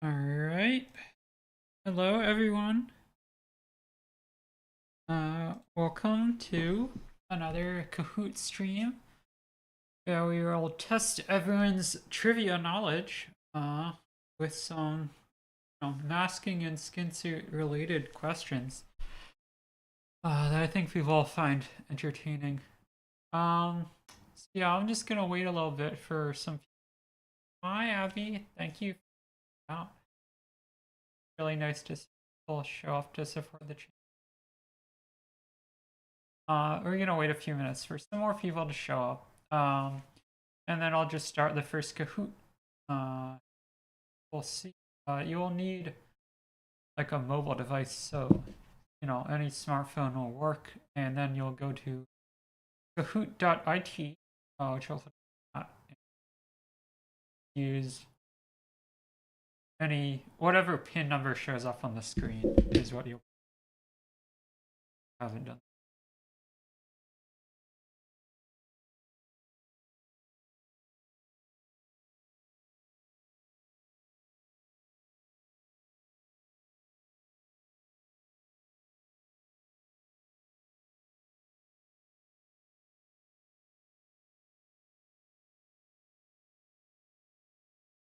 All right. Hello, everyone. Welcome to another Kahoot stream. Yeah, we will test everyone's trivia knowledge with some masking and skin suit related questions that I think people will find entertaining. So yeah, I'm just gonna wait a little bit for some. Hi, Abby. Thank you. Oh, really nice to see people show up to support the channel. We're gonna wait a few minutes for some more people to show up. And then I'll just start the first Kahoot. Uh, we'll see. You will need like a mobile device, so any smartphone will work. And then you'll go to Kahoot.it, which I'll use whatever pin number shows up on the screen is what you haven't done.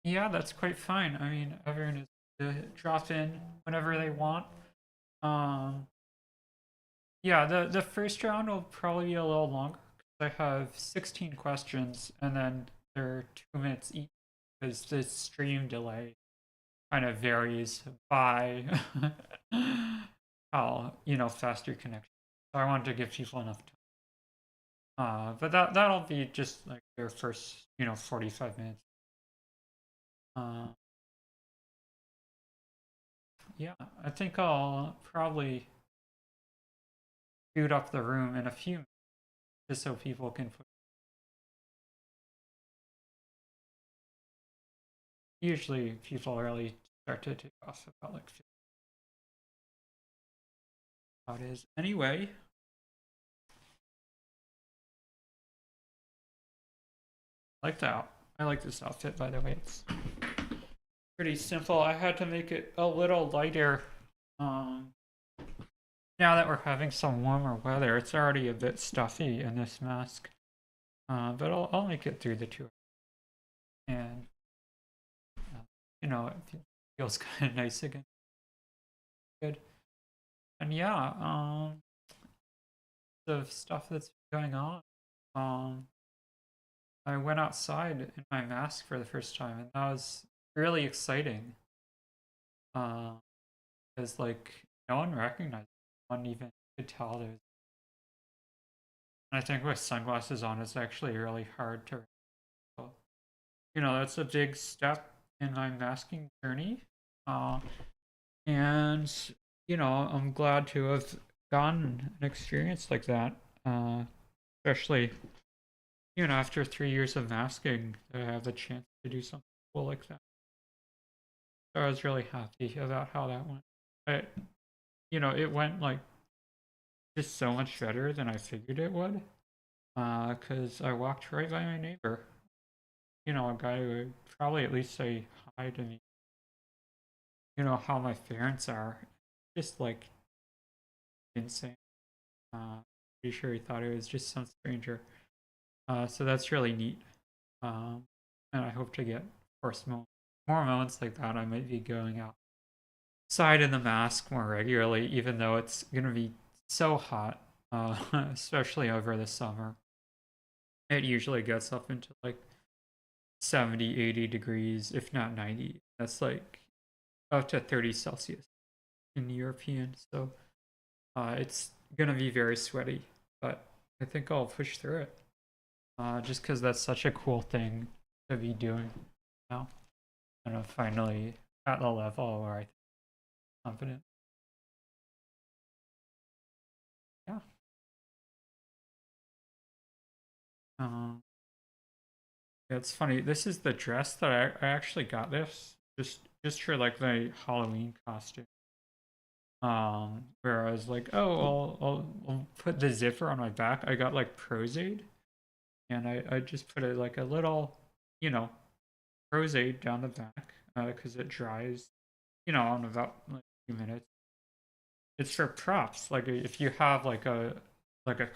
Yeah, that's quite fine. I mean, everyone is to drop in whenever they want. Um, Yeah, the first round will probably be a little longer because I have 16 questions and then they're 2 minutes each because the stream delay kind of varies by how fast your connection. So I wanted to give people enough time. But that'll be just like their first 45 minutes. Uh, yeah, I think I'll probably boot up the room in a few minutes just so people can put. Usually people really start to take off about like how it is. Anyway, like that. I like this outfit, by the way. It's pretty simple. I had to make it a little lighter. Um, Now that we're having some warmer weather, it's already a bit stuffy in this mask. But I'll make it through the tour. And, it feels kind of nice again. Good. And yeah, the stuff that's going on. I went outside in my mask for the first time, and that was really exciting. Because like no one recognized, no one even could tell there's. I think with sunglasses on, it's actually really hard to. That's a big step in my masking journey, uh, and I'm glad to have gotten an experience like that, especially after 3 years of masking, to have the chance to do something cool like that. So I was really happy about how that went. It went like just so much better than I figured it would. Because I walked right by my neighbor. A guy who would probably at least say hi to me. How my parents are. Just like insane. Pretty sure he thought it was just some stranger. So that's really neat. And I hope to get, of course, more moments like that. I might be going outside in the mask more regularly, even though it's going to be so hot, especially over the summer. It usually gets up into like 70, 80 degrees, if not 90. That's like up to 30 Celsius in European. So it's going to be very sweaty, but I think I'll push through it just because that's such a cool thing to be doing now. And I'm finally at the level where I'm confident. Yeah. Um, it's funny. This is the dress that I actually got this just for like the Halloween costume. Where I was like, oh, I'll put the zipper on my back. I got like Prozaid, and I just put it like a little, you know, Prozaid down the back. because it dries, you know, in about like a few minutes. It's for props. Like if you have like a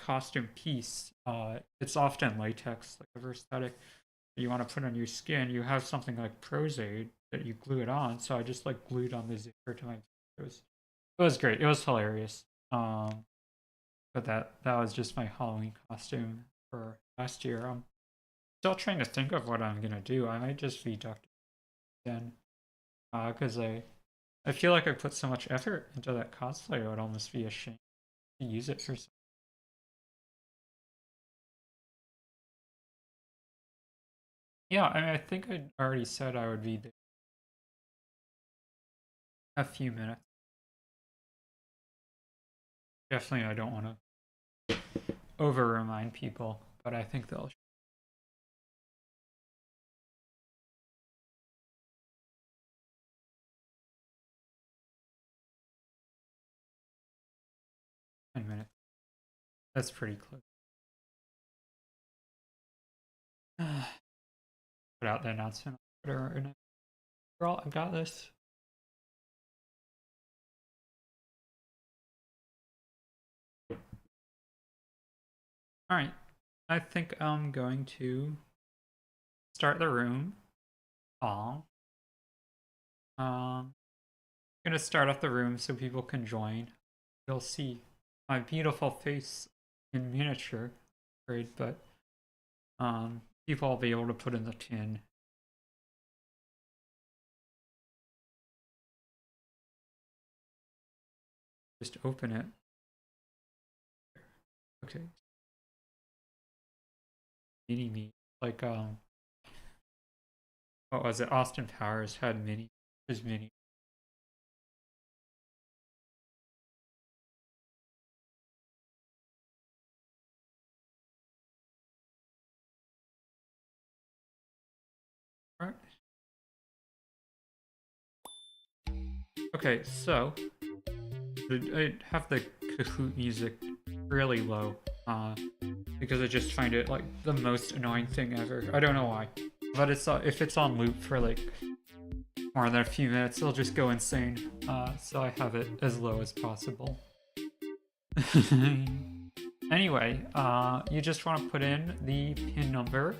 costume piece, it's often latex, like a prosthetic you want to put on your skin. You have something like Prozaid that you glue it on. So I just like glued on the zipper to my. It was great. It was hilarious. But that was just my Halloween costume for last year. I'm still trying to think of what I'm gonna do. I might just be Dr. again, because I feel like I put so much effort into that cosplay. It would almost be a shame to use it for something. Yeah, I mean, I think I already said I would be there a few minutes. Definitely, I don't want to over remind people, but I think they'll. 10 minutes. That's pretty close. Put out the announcement. Girl, I got this. All right, I think I'm going to start the room. I'm gonna start up the room so people can join. You'll see my beautiful face in miniature, great, but people will be able to put in the tin. Just open it. Okay. Mini me, like what was it? Austin Powers had his mini. All right. Okay, so I have the Kahoot music really low, because I just find it like the most annoying thing ever. I don't know why, but it's if it's on loop for like more than a few minutes, it'll just go insane. So I have it as low as possible. Anyway, you just want to put in the pin number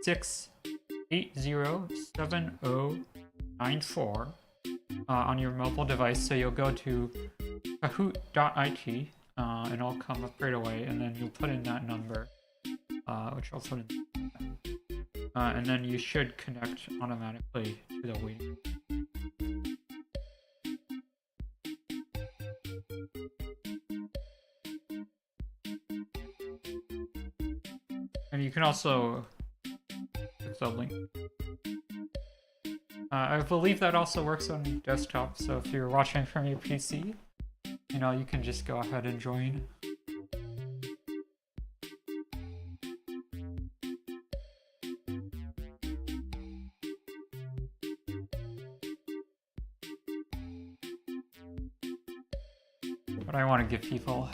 6807094 on your mobile device. So you'll go to Kahoot.it and it'll come up right away, and then you'll put in that number, which I'll put in, and then you should connect automatically to the waiting. And you can also click the link. I believe that also works on desktop, so if you're watching from your PC, you know, you can just go ahead and join. But I want to give people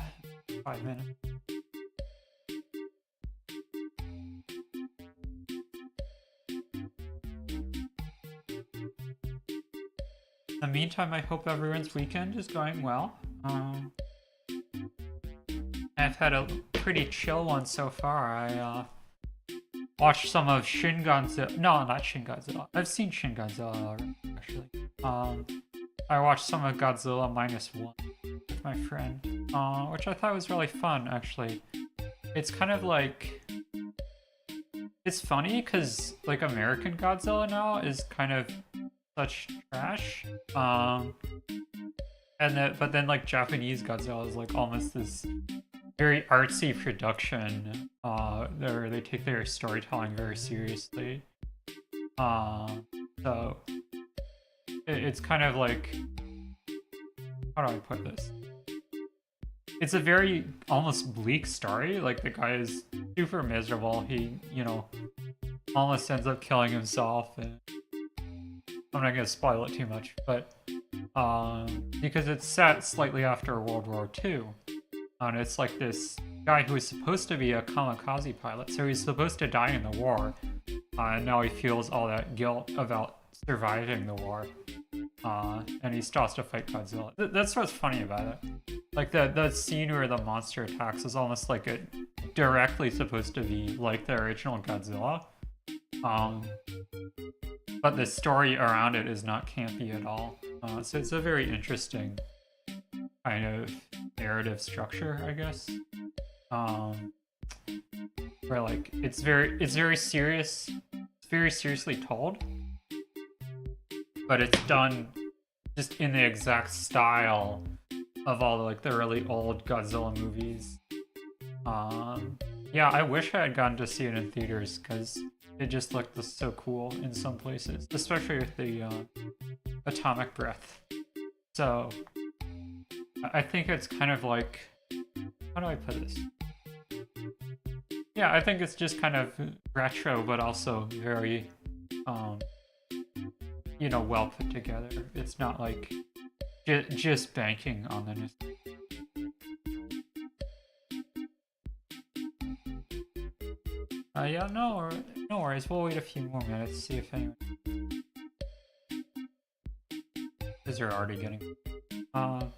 5 minutes. In the meantime, I hope everyone's weekend is going well. I've had a pretty chill one so far. I watched some of Shin Godzilla. No, not Shin Godzilla. I've seen Shin Godzilla already, actually. I watched some of Godzilla -1 with my friend, which I thought was really fun, actually. It's kind of like... It's funny because, like, American Godzilla now is kind of such trash. But then like Japanese Godzilla is like almost this very artsy production. They take their storytelling very seriously. So it's kind of like, how do I put this? It's a very almost bleak story. Like the guy is super miserable. He, you know, almost ends up killing himself, and I'm not gonna spoil it too much, but because it's set slightly after World War II, and it's like this guy who is supposed to be a kamikaze pilot, so he's supposed to die in the war, and now he feels all that guilt about surviving the war. And he still has to fight Godzilla. That's what's funny about it. Like the scene where the monster attacks is almost like it directly supposed to be like the original Godzilla. But the story around it is not campy at all. So it's a very interesting kind of narrative structure, I guess. Where like it's very serious. It's very seriously told, but it's done just in the exact style of all like the really old Godzilla movies. Yeah, I wish I had gotten to see it in theaters because it just looked so cool in some places, especially with the atomic breath. So I think it's kind of like, how do I put this? Yeah, I think it's just kind of retro, but also very, you know, well put together. It's not like just banking on the nostalgia. Yeah, no worries. We'll wait a few more minutes, see if anyone... Because they're already getting... So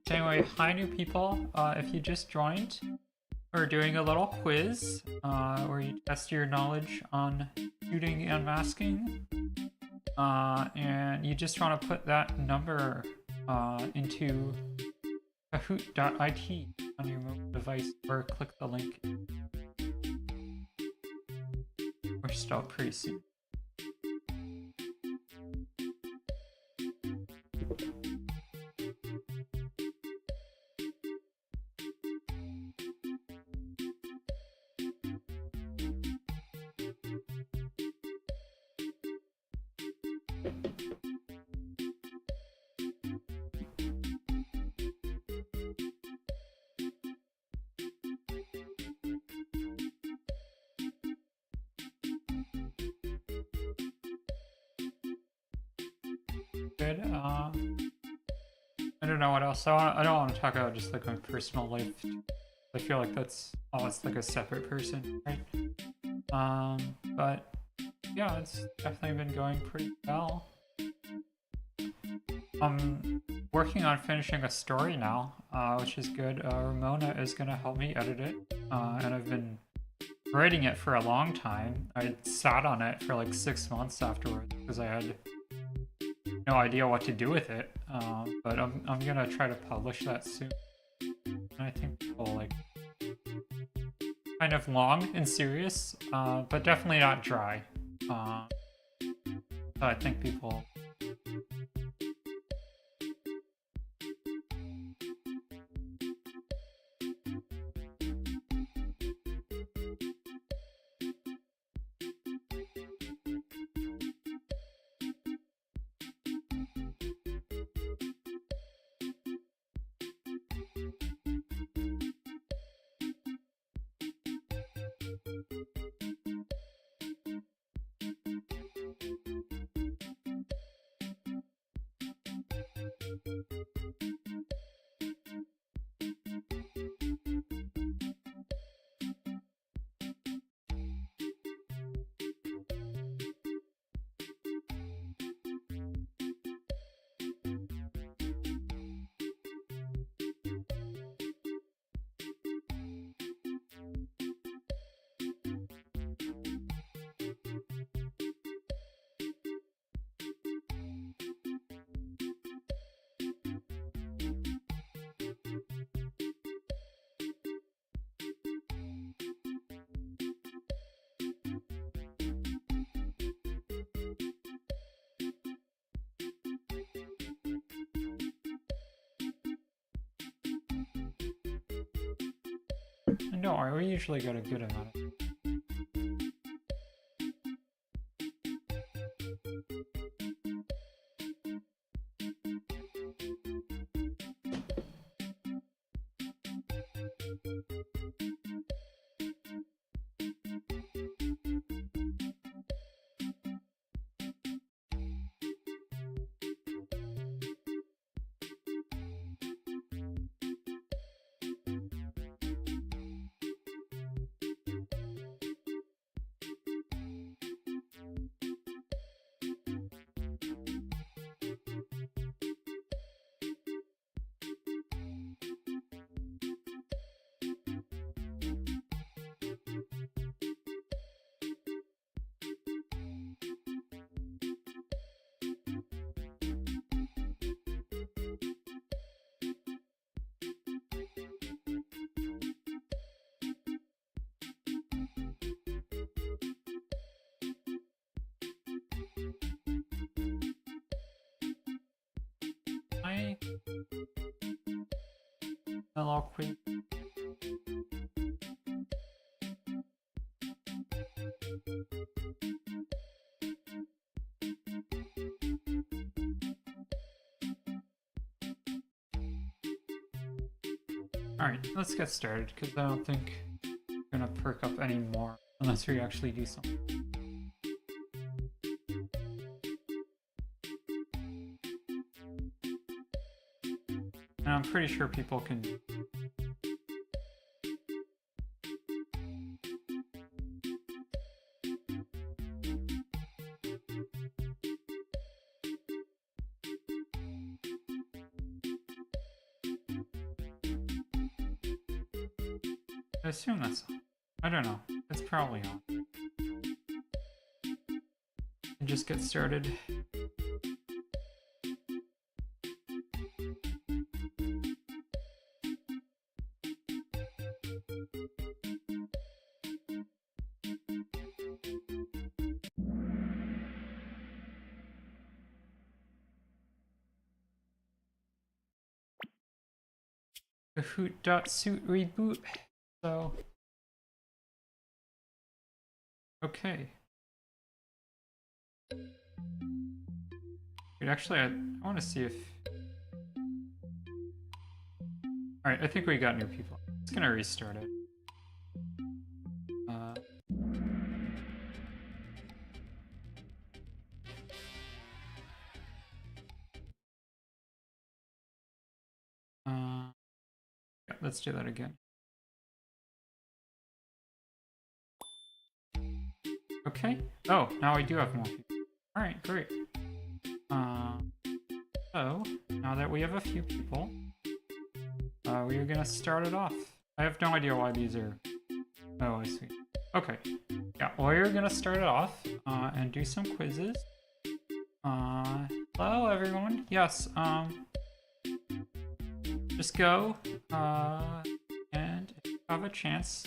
anyway, hi new people. If you just joined, we're doing a little quiz where you test your knowledge on shooting and masking. And you just want to put that number into Kahoot.it on your mobile device or click the link. We're start pretty soon. Good. I don't know what else. I don't want to talk about just like my personal life. I feel like that's almost like a separate person, right? But yeah, it's definitely been going pretty well. I'm working on finishing a story now, which is good. Ramona is gonna help me edit it, and I've been writing it for a long time. I sat on it for like 6 months afterwards because I had no idea what to do with it, but I'm gonna try to publish that soon. And I think people like kind of long and serious, but definitely not dry. So I think people. No, we usually got a good amount of. Hi. Hello, quick. Alright, let's get started, because I don't think we're gonna perk up any more unless we actually do something. And I'm pretty sure people can. I assume that's on. I don't know. It's probably on. And just get started. Kahoot.suit reboot. So, okay. Wait, actually, I want to see if. Alright, I think we got new people. It's gonna restart it. Yeah, let's do that again. Okay. Oh, now we do have more people. Alright, great. So, now that we have a few people, we are gonna start it off. I have no idea why these are... Oh, I see. Okay. Yeah, we're gonna start it off, and do some quizzes. Hello everyone. Yes, just go, and if you have a chance,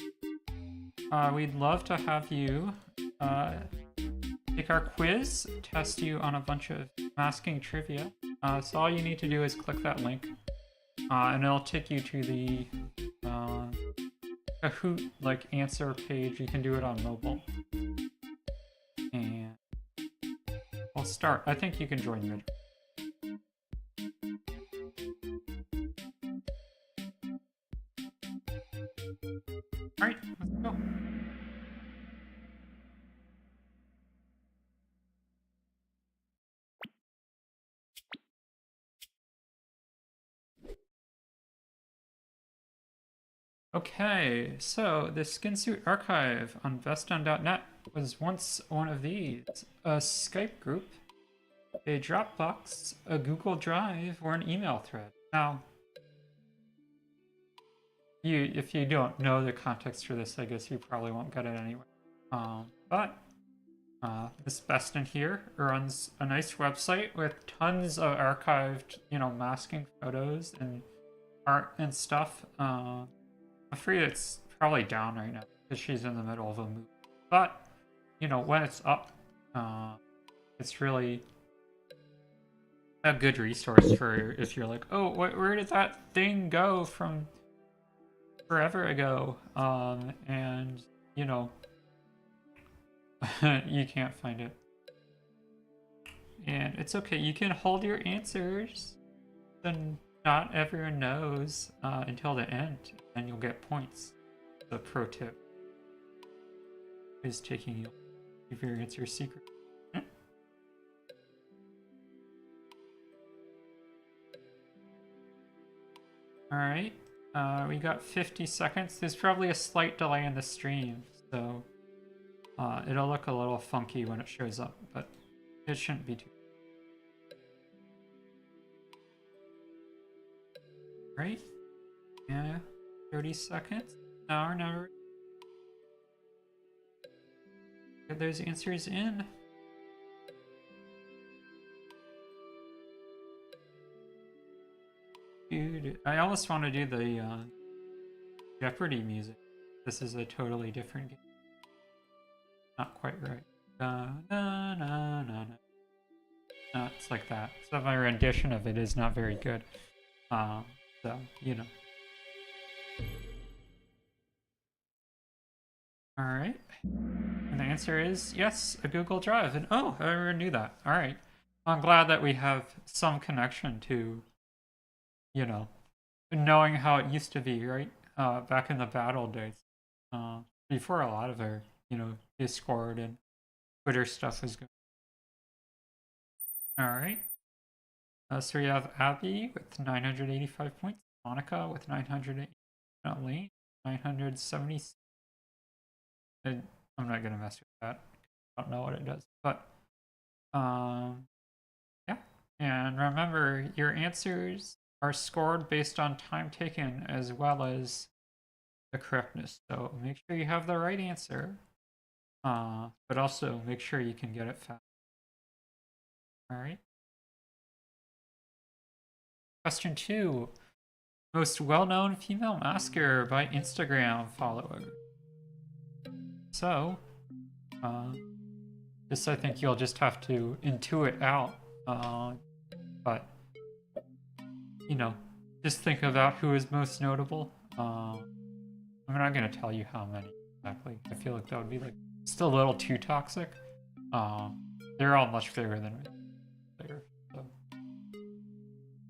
we'd love to have you, take our quiz, test you on a bunch of masking trivia. So all you need to do is click that link, and it'll take you to the Kahoot answer page. You can do it on mobile, and we'll start. I think you can join mid. All right, let's go. Okay, so the SkinSuit archive on Veston.net was once one of these: a Skype group, a Dropbox, a Google Drive, or an email thread. Now, if you don't know the context for this, I guess you probably won't get it anyway. But this Beston here runs a nice website with tons of archived, masking photos and art and stuff. I'm afraid it's probably down right now because she's in the middle of a move. But, when it's up, it's really a good resource for if you're like, oh, where did that thing go from forever ago? And, you can't find it. And it's okay, you can hold your answers, then not everyone knows until the end, and you'll get points. The pro tip is taking you if your answer is secret. Alright, we got 50 seconds. There's probably a slight delay in the stream, so it'll look a little funky when it shows up, but it shouldn't be too. Right? Yeah, 30 seconds. Now, never. Get those answers in. Dude, I almost want to do the Jeopardy music. This is a totally different game. Not quite right. Na, na, na, na, na. It's like that. So my rendition of it is not very good. So, you know. Alright. And the answer is yes, a Google Drive. And oh, I never knew that. Alright. I'm glad that we have some connection to, you know, knowing how it used to be, right? Back in the bad old days. Before a lot of our, Discord and Twitter stuff was going. Alright. So we have Abby with 985 points, Monica with 980, Lee 970. I'm not gonna mess with that. I don't know what it does, but yeah. And remember, your answers are scored based on time taken as well as the correctness. So make sure you have the right answer, but also make sure you can get it fast. All right. Question 2. Most well-known female masker by Instagram follower. So, this I think you'll just have to intuit out. But, just think about who is most notable. I'm not going to tell you how many exactly. I feel like that would be like still a little too toxic. They're all much bigger than me. So,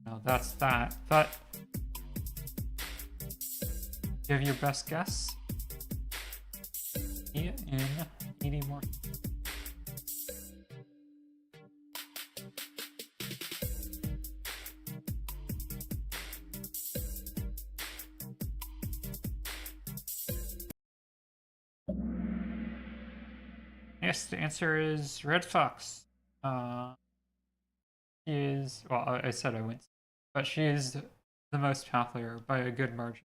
no, that's that. But give your best guess. In 80 more. Yes, the answer is Red Fox. She is, well, I said I wouldn't, but she is the most popular by a good margin.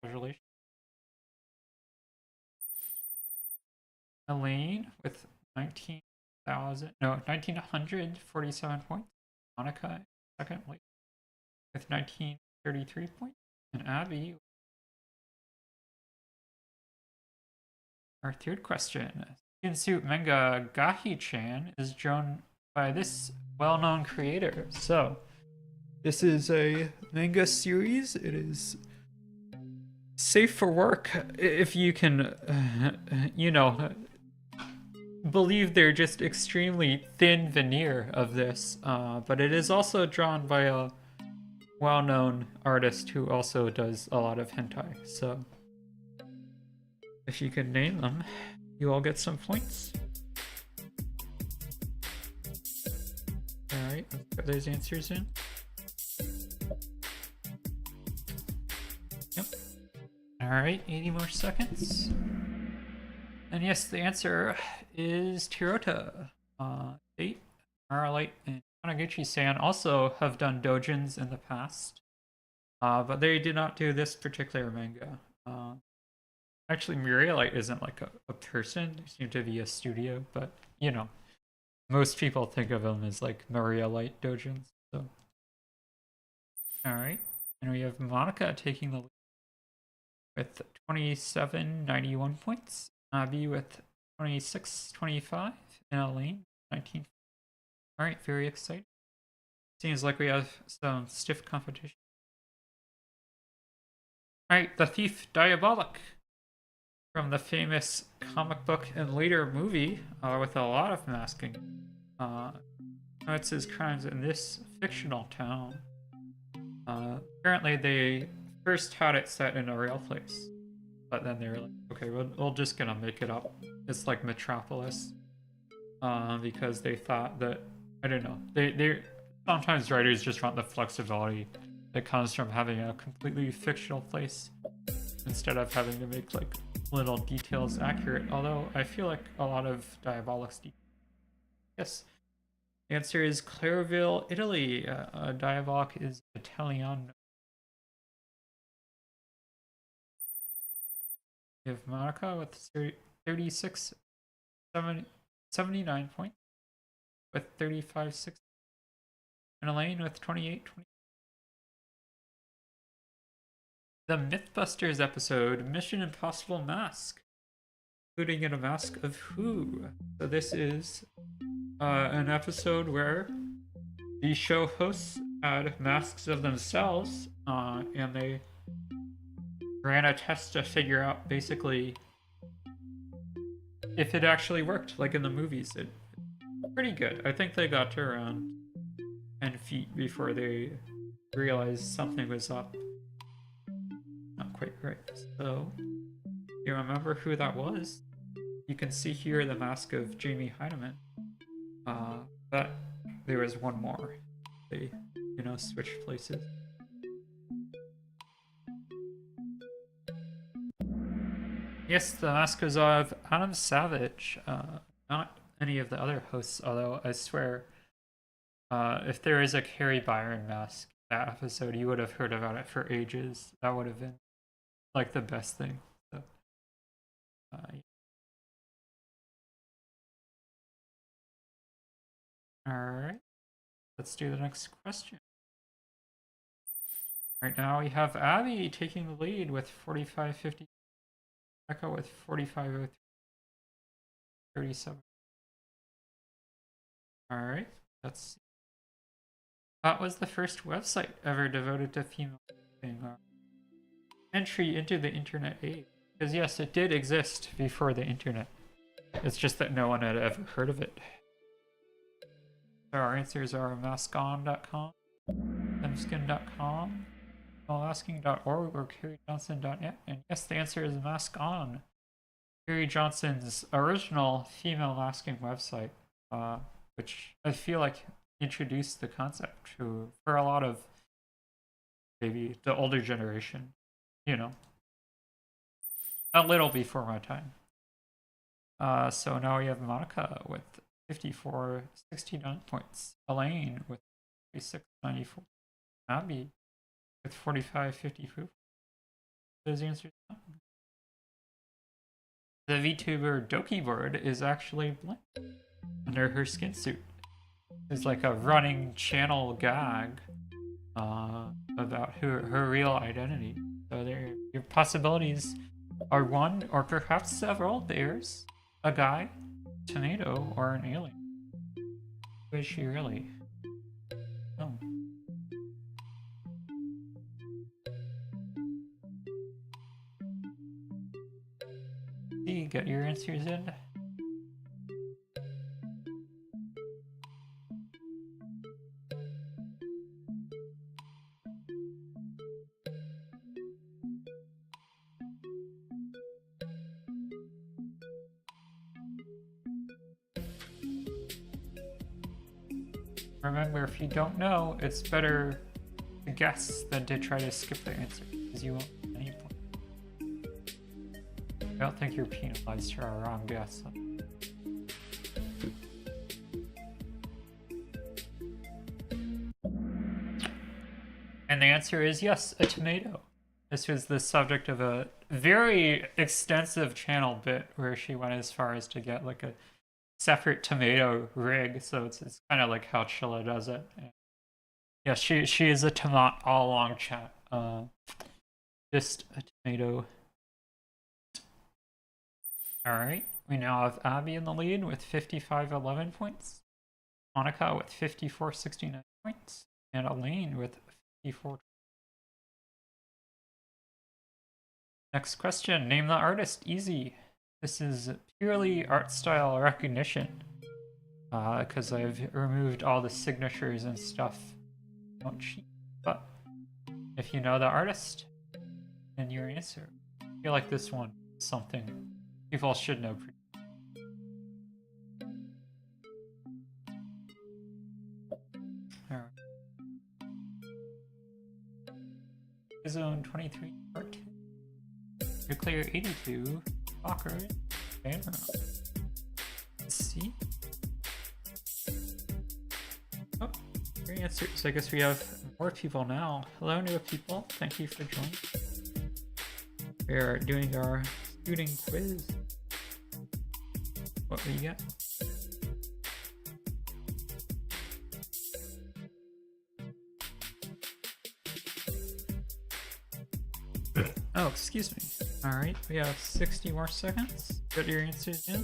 Congratulations. Elaine with 19,147 points. Monica, second place with 1933 points. And Abby, our third question. Kahoot.suit manga Gahi-chan is drawn by this well-known creator. So, this is a manga series. It is safe for work if you can, believe they're just extremely thin veneer of this. But it is also drawn by a well-known artist who also does a lot of hentai. So, if you can name them, you all get some points. Alright, let's put those answers in. Yep. Alright, 80 more seconds. And yes, the answer is Tirota. Date, Marlight, and Hanaguchi-san also have done doujins in the past. But they did not do this particular manga. Actually, Murielite isn't like a person. They seem to be a studio, but, most people think of them as like Murielite doujins. So, alright. And we have Monica taking the lead with 2791 points. Abby with 2625. And Elaine, 19. Alright, very exciting. Seems like we have some stiff competition. Alright, the Thief Diabolic. From the famous comic book and later movie with a lot of masking. Commits his crimes in this fictional town. Apparently they first had it set in a real place. But then they were like, okay, we're just gonna make it up. It's like Metropolis. Because they thought that, I don't know, they sometimes writers just want the flexibility that comes from having a completely fictional place instead of having to make like little details accurate, although I feel like a lot of Diabolic's details. Yes. The answer is Clairville, Italy. Diabolic is Italiano. We have Monica with 79 points with 35.6. And Elaine with 28.20. The Mythbusters episode, Mission Impossible Mask. including in a mask of who? So this is an episode where the show hosts had masks of themselves, and they ran a test to figure out basically if it actually worked, like in the movies. It's pretty good. I think they got to around 10 feet before they realized something was up. Not quite right. So, you remember who that was? You can see here the mask of Jamie Heineman. But there was one more. They, switched places. Yes, the mask was of Adam Savage. Not any of the other hosts, although I swear, if there is a Carrie Byron mask that episode, you would have heard about it for ages. That would have been like the best thing. So, Alright, let's do the next question. Right now we have Abby taking the lead with 45.50. Becca with 45.37. Alright, let's see. That was the first website ever devoted to female entry into the internet age. Because yes, it did exist before the internet. It's just that no one had ever heard of it. So our answers are mascon.com, femskin.com, asking.org, or carriejohnson.net. And yes, the answer is Mascon. Carrie Johnson's original female masking website, which I feel like introduced the concept for a lot of maybe the older generation, a little before my time. So now we have Monica with 54.69 points, Elaine with 46.94, Abby with 45.52. Those answers. The VTuber Doki board is actually blank under her skin suit. It's like a running channel gag about her real identity. So your possibilities are one or perhaps several. There's a guy, tomato, or an alien. Who is she really? Oh. See, get your answers in. Remember, if you don't know, it's better to guess than to try to skip the answer, because you won't get any points. I don't think you're penalized for a wrong guess. And the answer is yes, a tomato. This was the subject of a very extensive channel bit where she went as far as to get like a separate tomato rig, so it's kind of like how Chilla does it. Yeah, she is a tomato all along chat. Just a tomato. Alright, we now have Abby in the lead with 55.11 points, Monica with 54.69 points, and Elaine with 54. Next question, name the artist. Easy. This is purely art style recognition, because I've removed all the signatures and stuff. Don't cheat. But if you know the artist, then your answer. I feel like this one is something people should know. Alright. Zone 23, part 2. Nuclear 82. Walker. Let's see. Oh, great answers. I guess we have more people now. Hello, new people. Thank you for joining. We are doing our shooting quiz. What will you get? Oh, excuse me. Alright, we have 60 more seconds. Get your answers in.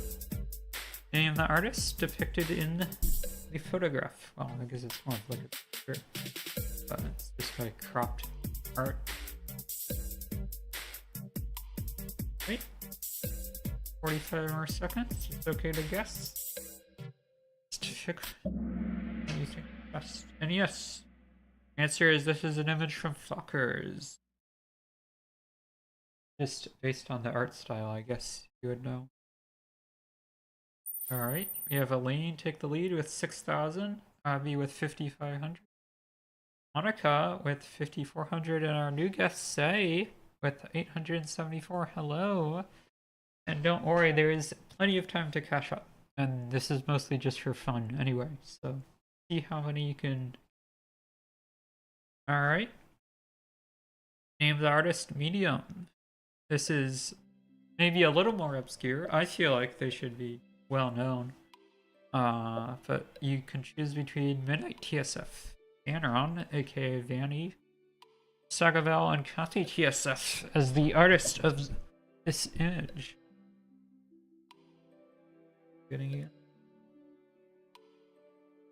Name the artist depicted in the photograph. Well, I guess it's more of like a picture, but it's just like cropped art. Wait, 45 more seconds. It's okay to guess. Just check anything best. And yes, answer is this is an image from Flockers. Just based on the art style, I guess you would know. Alright, we have Elaine take the lead with 6,000, Abby with 5,500, Monica with 5,400, and our new guest, Say, with 874. Hello. And don't worry, there is plenty of time to cash up. And this is mostly just for fun anyway, so see how many you can. Alright. Name the artist, Medium. This is maybe a little more obscure. I feel like they should be well known. But you can choose between Midnight TSF, Aneron, aka Vanny, Sagavel, and Kathy TSF as the artist of this image. Getting it.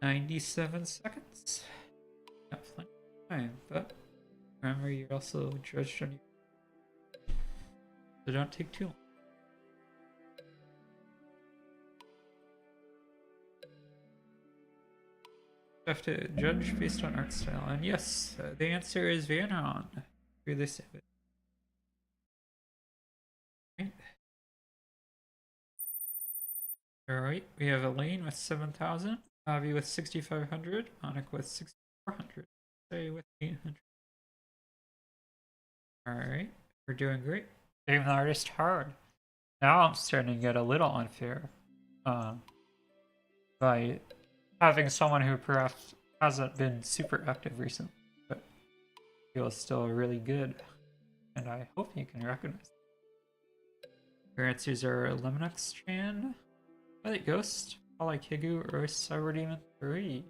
97 seconds. Got plenty of time, but remember you're also judged on your. So don't take too long. You have to judge based on art style, and yes, the answer is Vanon for this image. Right. Alright, we have Elaine with 7,000, Avi with 6,500, Monica with 6,400, Say with 800. Alright, we're doing great. Name the artist hard. Now I'm starting to get a little unfair. By having someone who perhaps hasn't been super active recently, but feels still really good. And I hope you can recognize it. Your answers are Lemonix Chan, Twilight Ghost, Polykigu, or Cyber Demon 3.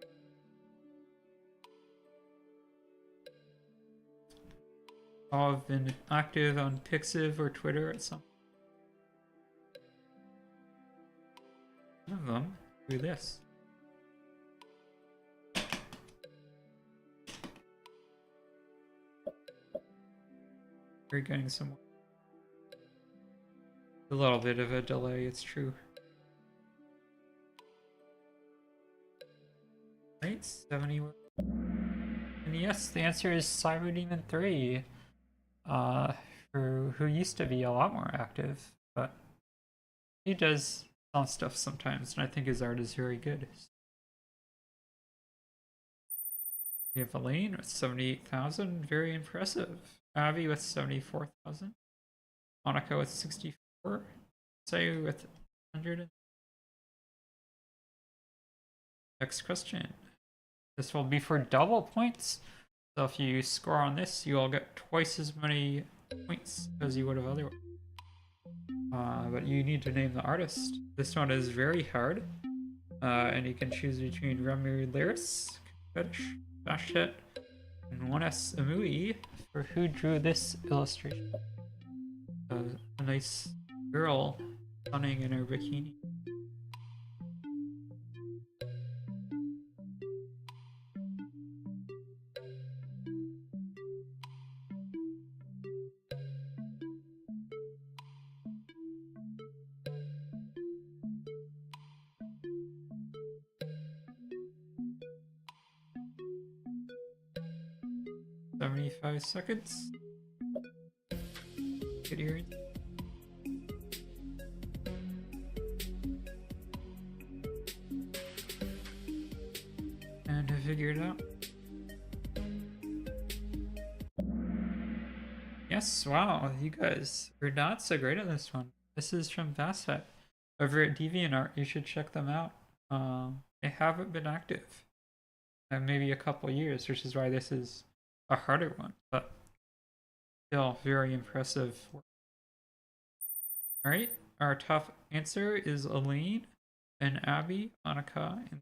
All have been active on Pixiv or Twitter at some. One of them do this. We're getting some. A little bit of a delay, it's true. Right, 70. And yes, the answer is Cyber Demon 3. Who used to be a lot more active, but he does some stuff sometimes, and I think his art is very good. We have Elaine with 78,000, very impressive. Abby with 74,000. Monica with 64. Say with 100. Next question. This will be for double points. So if you score on this, you will get twice as many points as you would have otherwise. But you need to name the artist. This one is very hard. And you can choose between Remy Lyris, Fetish, Bashet, and 1S Amui for who drew this illustration. A nice girl sunning in her bikini. .75 seconds. Get here. And I figured it out. Yes, wow, you guys are not so great at this one. This is from Basset over at DeviantArt. You should check them out. They haven't been active in maybe a couple years, which is why this is a harder one, but still very impressive. Alright, our top answer is Elaine, and Abby, Monica, and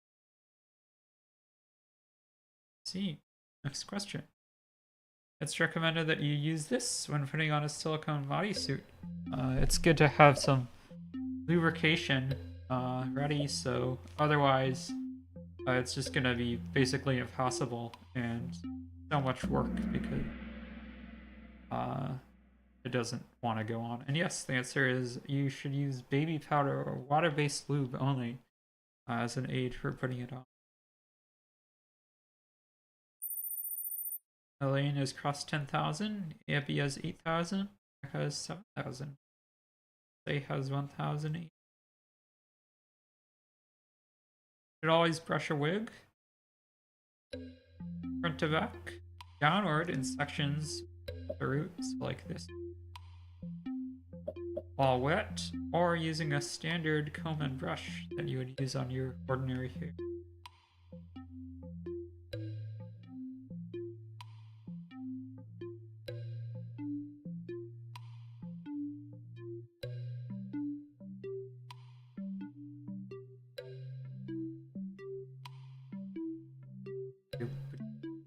C. Next question. it's recommended that you use this when putting on a silicone bodysuit. It's good to have some lubrication ready, so otherwise it's just gonna be basically impossible and so much work because it doesn't want to go on. And yes, the answer is you should use baby powder or water-based lube only as an aid for putting it on. Elaine has crossed 10,000, Abby has 8,000, Rebecca has 7,000, Say has 1,000. Should always brush a wig, front to back, downward in sections, the roots like this, while wet, or using a standard comb and brush that you would use on your ordinary hair.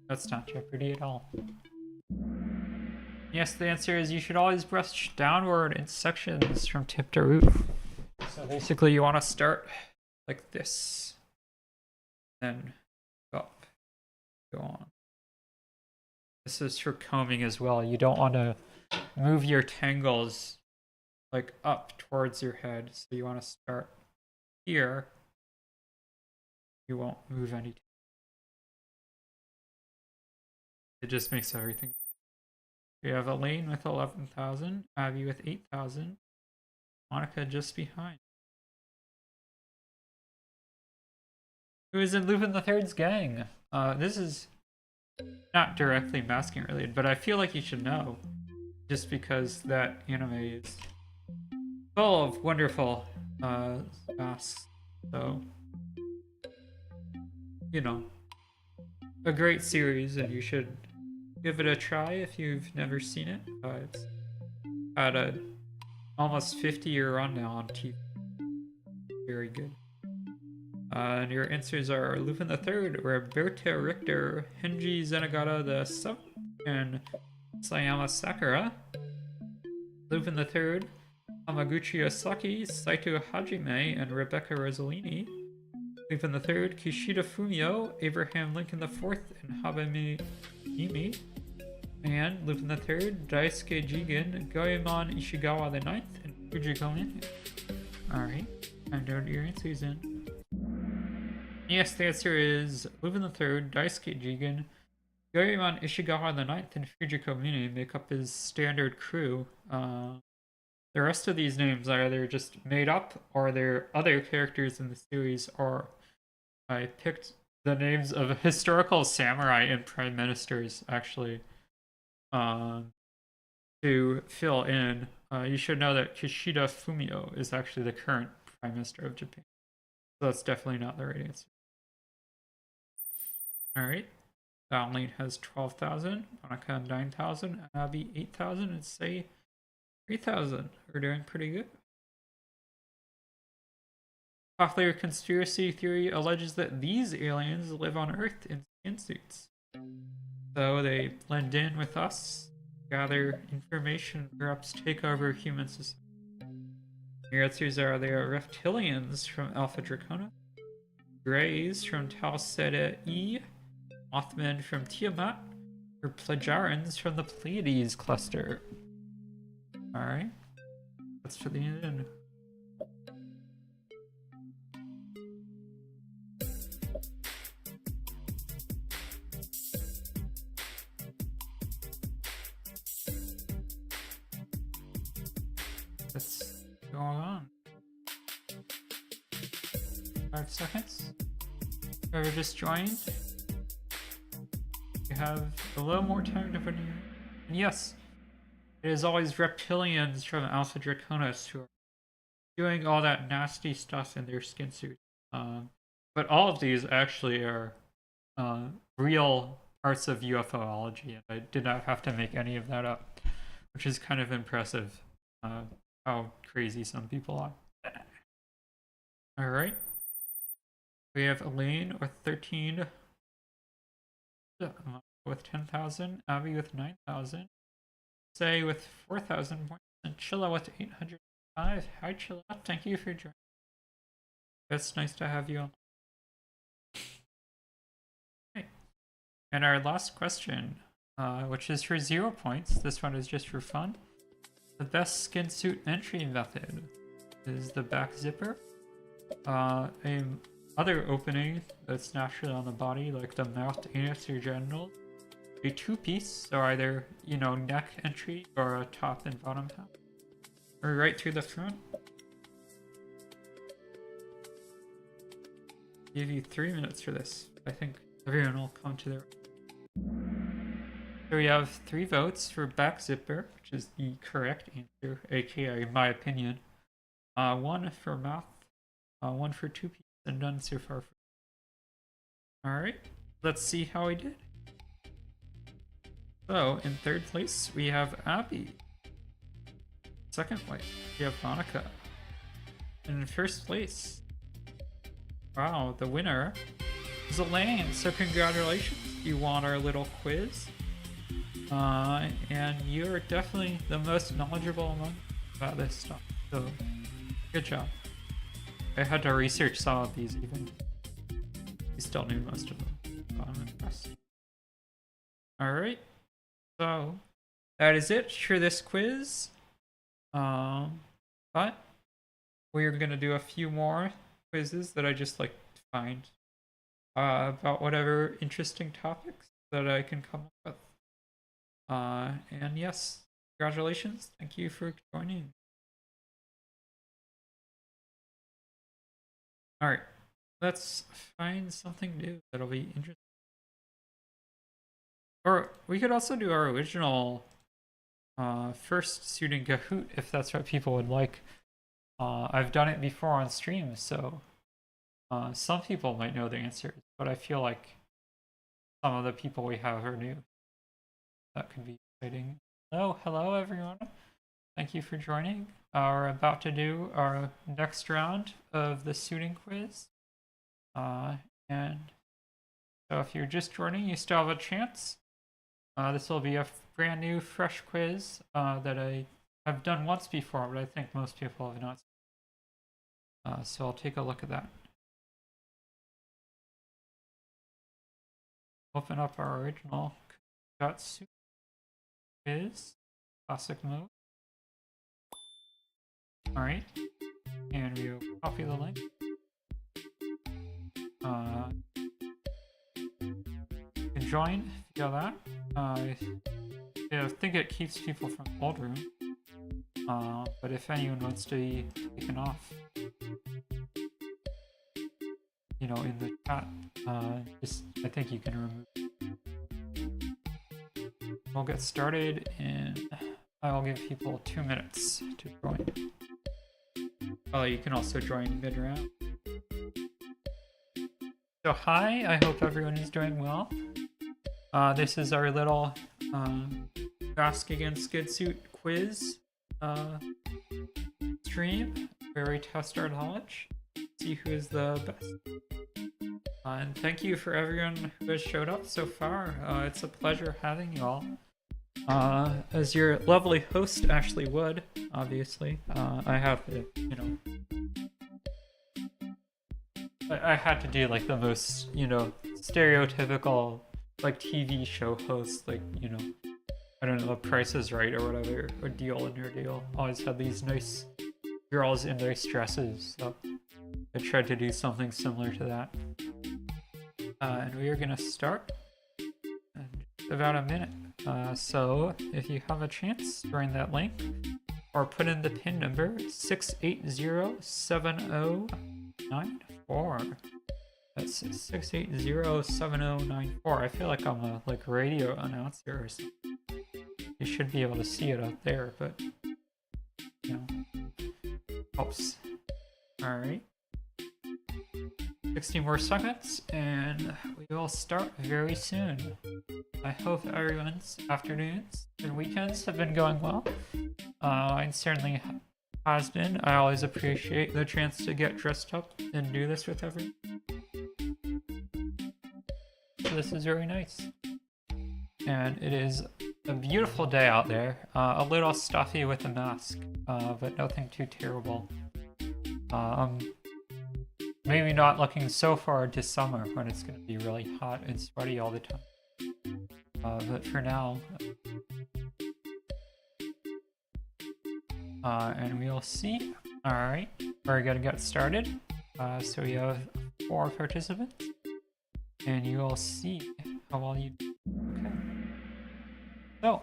That's not Jeopardy at all. Yes, the answer is you should always brush downward in sections from tip to root. So basically you want to start like this, then up, go on. This is for combing as well. You don't want to move your tangles like up towards your head. So you want to start here. You won't move any. It just makes everything. We have Elaine with 11,000, Abby with 8,000, Monica just behind. Who is in Lupin the Third's gang? This is not directly masking related, but I feel like you should know, just because that anime is full of wonderful masks. So, you know, a great series, and you should give it a try if you've never seen it. It's had a almost 50-year run now on TV. Very good. And your answers are Lupin the Third, Roberta Richter, Henji Zenigata the Seventh, and Sayama Sakura. Lupin the Third, Hamaguchi Osaki, Saito Hajime, and Rebecca Rossellini. Lupin the Third, Kishida Fumio, Abraham Lincoln the Fourth, and Habemi Imi. And Lupin the Third, Daisuke Jigen, Goemon Ishigawa the Ninth, and Fujiko Mine. Alright, time to your answers in. Yes, the answer is Lupin the Third, Daisuke Jigen, Goemon Ishigawa the Ninth, and Fujiko Mine make up his standard crew. The rest of these names are either just made up or they're other characters in the series, or I picked the names of historical samurai and prime ministers actually to fill in. You should know that Kishida Fumio is actually the current prime minister of Japan. So that's definitely not the right answer. Alright. Lee has 12,000, Monica 9,000, Abby 8,000, and Say 3,000. We're doing pretty good. Popular conspiracy theory alleges that these aliens live on Earth in skin suits. So they blend in with us, gather information, perhaps take over human society. Your answers are they are reptilians from Alpha Dracona, Greys from Tau Ceti E, Mothmen from Tiamat, or Plagiarans from the Pleiades cluster. Alright, that's for the end. That's going on. 5 seconds. Whoever just joined, you have a little more time to put in. And yes, it is always reptilians from Alpha Draconis who are doing all that nasty stuff in their skin suit. But all of these actually are real parts of UFOlogy, and I did not have to make any of that up, which is kind of impressive. How crazy some people are. Alright. We have Elaine with 13. with 10,000, Abby with 9,000, Say with 4,000 points, and Chilla with 805. Hi Chilla, thank you for joining. It's nice to have you on. Okay. And our last question, which is for 0 points. This one is just for fun. The best skin suit entry method is the back zipper. A other opening that's naturally on the body, like the mouth, anus, or genitals. A two-piece, so either, you know, neck entry or a top and bottom half. Or right through the front. Give you 3 minutes for this. I think everyone will come to their... So we have 3 votes for back zipper, which is the correct answer, aka my opinion. 1 for mouth, 1 for two-piece, and none so far. Alright, let's see how we did. So, in 3rd place, we have Abby. 2nd place, we have Monica. And in 1st place, wow, the winner is Elaine. So congratulations, you won our little quiz. And you're definitely the most knowledgeable among about this stuff. So, good job. I had to research some of these even. You still knew most of them. So I'm impressed. Alright. So, that is it for this quiz. But we're gonna do a few more quizzes that I just like to find about whatever interesting topics that I can come up with. And yes, congratulations. Thank you for joining. Alright, let's find something new that'll be interesting. Or we could also do our original first suit in Kahoot if that's what people would like. I've done it before on stream, so some people might know the answers, but I feel like some of the people we have are new. That could be exciting. Hello everyone. Thank you for joining. We're about to do our next round of the suiting quiz. And so if you're just joining, you still have a chance. This will be a brand new, fresh quiz that I have done once before, but I think most people have not. So I'll take a look at that. Open up our original Kahoot.suit quiz, classic mode. Alright, and we'll copy the link. You can join via that. I think it keeps people from the old room. But if anyone wants to be taken off, you know, in the chat, I think you can remove. We'll get started, and I'll give people 2 minutes to join. Oh, you can also join mid-round. So hi, I hope everyone is doing well. This is our little Ask Against Good Suit quiz stream where we test our knowledge, see who is the best. And thank you for everyone who has showed up so far. It's a pleasure having you all. As your lovely host, Ashley Wood, obviously, I have to, you know, I had to do like the most, you know, stereotypical like TV show host, like, you know, I don't know, Price is Right or whatever, or Deal or No Deal. Always had these nice girls in nice dresses, so I tried to do something similar to that. And we are gonna start in about a minute. So if you have a chance, join that link or put in the pin number 6807094. That's 6807094. I feel like I'm a like radio announcer or something. You should be able to see it up there, but you know, helps. All right. 60 more seconds, and we will start very soon. I hope everyone's afternoons and weekends have been going well. Mine certainly has been. I always appreciate the chance to get dressed up and do this with everyone. So this is very nice. and it is a beautiful day out there. A little stuffy with the mask, but nothing too terrible. I'm maybe not looking so forward to summer when it's going to be really hot and sweaty all the time. But for now, and we'll see. All right, we're gonna get started. So we have 4 participants, and you will see how well you do. Okay. So,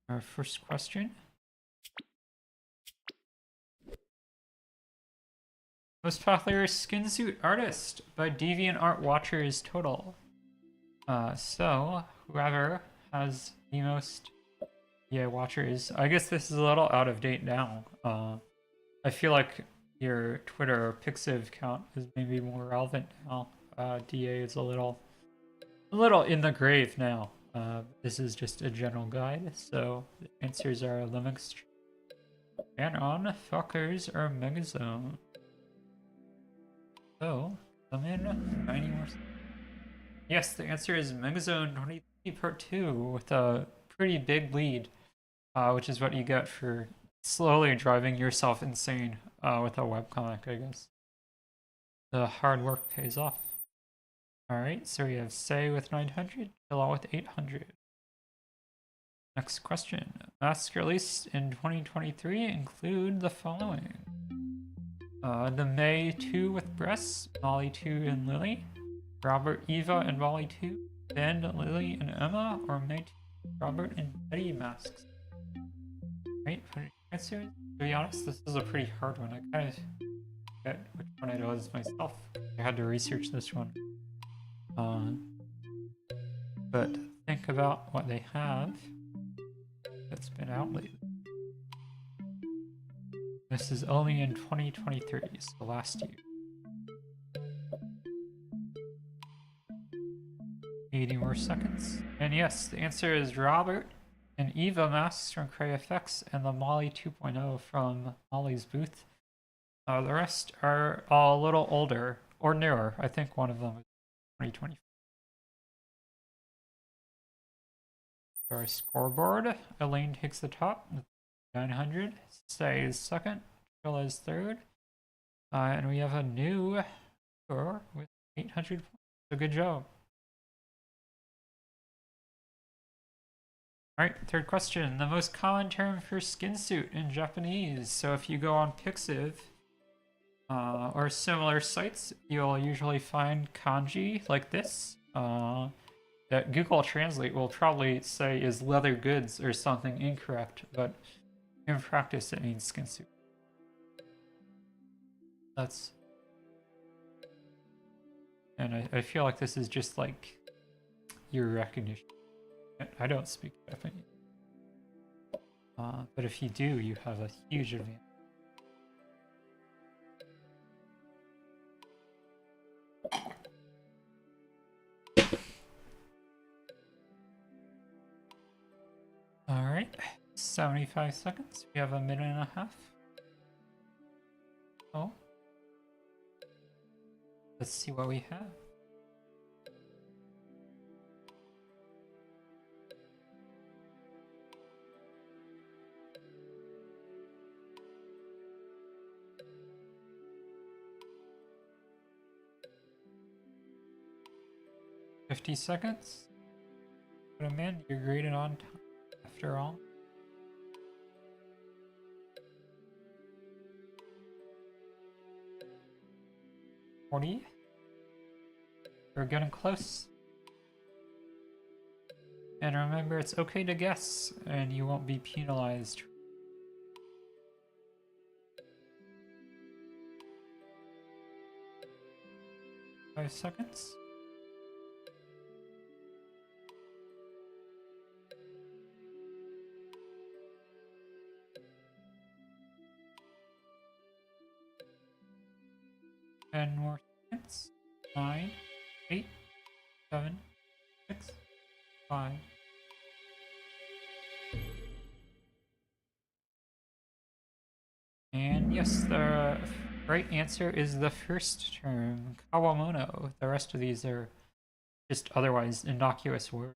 our first question. Most popular skin suit artist by DeviantArt watchers total. So whoever has the most watchers. I guess this is a little out of date now. I feel like your Twitter or Pixiv count is maybe more relevant now. DA is a little in the grave now. This is just a general guide, so the answers are Limix, Anon, Fuckers, or Megazone. So, come in 90 more. Yes, the answer is Megazone 23 Part 2 with a pretty big lead, which is what you get for slowly driving yourself insane with a webcomic, I guess. The hard work pays off. Alright, so we have Say with 900, Killa with 800. Next question. Masks released in 2023 include the following. The May 2 with Breasts, Molly 2 and Lily, Robert, Eva, and Molly 2, Ben, Lily, and Emma, or May 2, Robert, and Betty masks. Right, for the answers. To be honest, this is a pretty hard one. I kind of forget which one it was myself. I had to research this one. But think about what they have that's been out lately. This is only in 2023, so last year. 80 more seconds. And yes, the answer is Robert and Eva masks from Cray Effects and the Molly 2.0 from Molly's booth. The rest are a little older or newer. I think one of them is 2020. Our scoreboard. Elaine takes the top with 900. Say is second. Phil is third. And we have a new score with 800 points. So good job. Alright, third question. The most common term for skin suit in Japanese. So if you go on Pixiv or similar sites, you'll usually find kanji like this. That Google Translate will probably say is leather goods or something incorrect, but in practice it means skin suit. And I feel like this is just like your recognition. I don't speak Japanese. But if you do, you have a huge advantage. Alright, 75 seconds. We have a minute and a half. Oh. Let's see what we have. $50 seconds. Put them in. You're graded on time after all. $40. We're getting close. And remember, it's okay to guess, and you won't be penalized. 5 seconds. Ten more seconds. 9, 8, 7, 6, 5. And yes, the right answer is the first term, Kawamono. The rest of these are just otherwise innocuous words.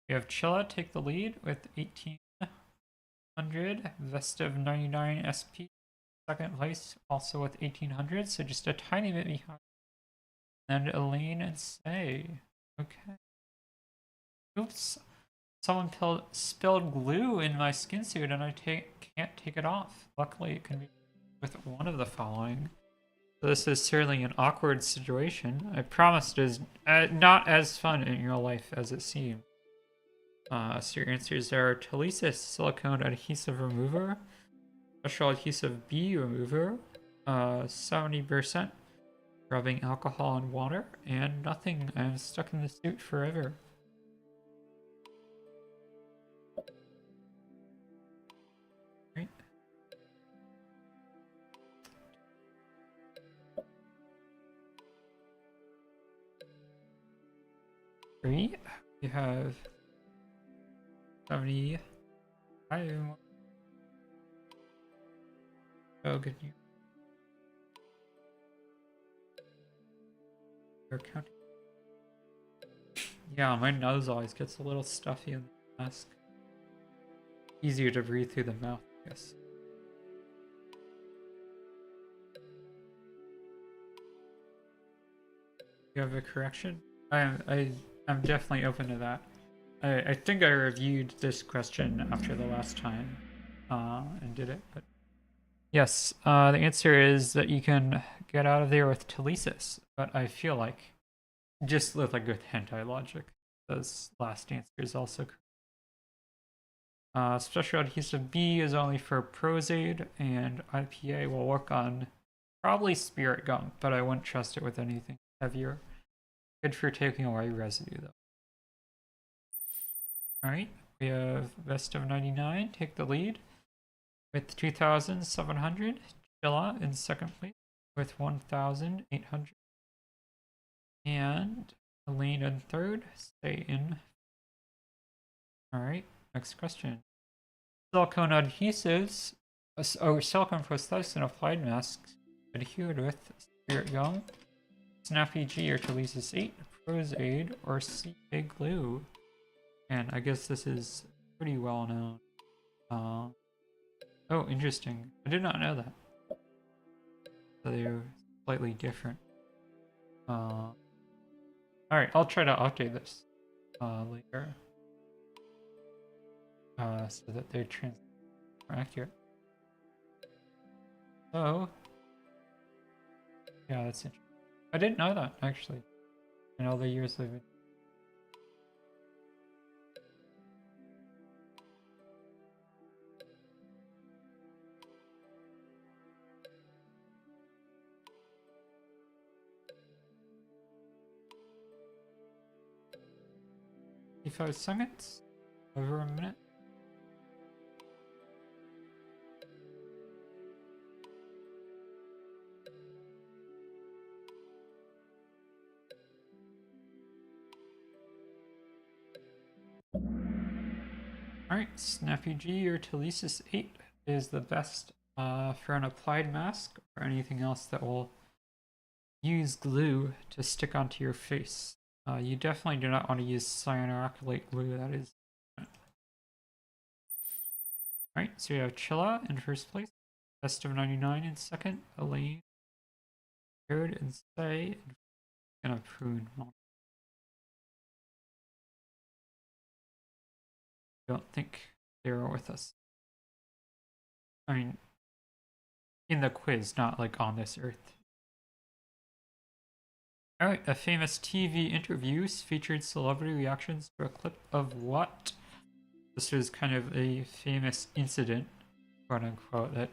We have Chilla take the lead with 1800, Vestive 99 SP second place also with 1800, so just a tiny bit behind. And Elaine and Say. Okay. Oops. Someone spilled glue in my skin suit and I can't take it off. Luckily, it can be with one of the following. So this is certainly an awkward situation. I promise it is not as fun in real life as it seems. So your answers are Telesis silicone adhesive remover, special adhesive B remover, 70% rubbing alcohol and water, and nothing. I'm stuck in the suit forever. Right. Three. We have 70. Oh, good news. We're counting. Yeah, my nose always gets a little stuffy in the mask. Easier to breathe through the mouth, I guess. You have a correction? I'm definitely open to that. I think I reviewed this question after the last time and did it, but yes, the answer is that you can get out of there with telesis, but I feel like just with like with hentai logic, those last answer is also correct. Special adhesive B is only for Prozaid, and IPA will work on probably spirit gum, but I wouldn't trust it with anything heavier. Good for taking away residue though. Alright, we have Best of 99 take the lead with 2,700. Chilla in second place with 1,800. And Elaine in third, stay in. Alright, next question. Silicone adhesives, silicone prosthetics and applied masks adhered with spirit gum, Snappy G or Telesis 8, Prozaid, or CA glue. And I guess this is pretty well known. Oh, interesting. I did not know that. So they're slightly different. Alright, I'll try to update this later. So that they're more accurate. Oh. Yeah, that's interesting. I didn't know that, actually. In all the years I've been. Five seconds? Over a minute? Alright, Snappy G or Telesis 8 is the best for an applied mask or anything else that will use glue to stick onto your face. You definitely do not want to use cyanoacrylate glue, that is. Alright, so we have Chilla in first place, Best of 99 in second, Elaine third, and Say, and a prune. I don't think they were with us. I mean, in the quiz, not like on this earth. Alright, a famous TV interview featured celebrity reactions to a clip of what? This was kind of a famous incident, quote unquote, that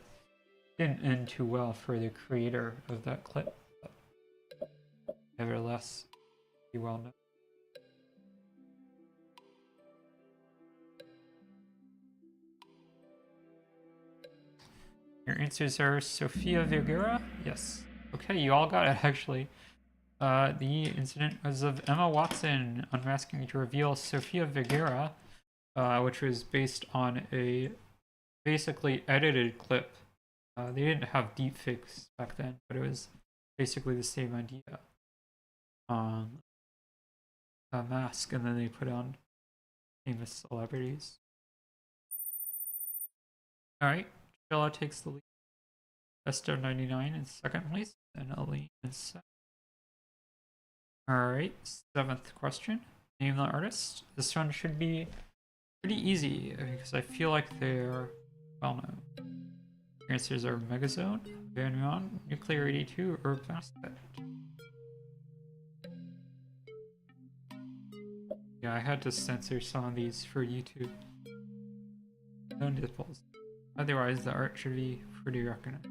didn't end too well for the creator of that clip. But nevertheless, be well known. Your answers are Sofia Vergara? Yes. Okay, you all got it actually. The incident was of Emma Watson unmasking to reveal Sofia Vergara, which was based on a basically edited clip. They didn't have deepfakes back then, but it was basically the same idea. A mask, and then they put on famous celebrities. Alright, Shella takes the lead. Best of 99 in second place, and Aline in second. Alright, seventh question. Name the artist. This one should be pretty easy because I feel like they're well known. Answers are Megazone, Vanyon, Nuclear 82, or Basket. Yeah, I had to censor some of these for YouTube. No nipples. Otherwise, the art should be pretty recognized.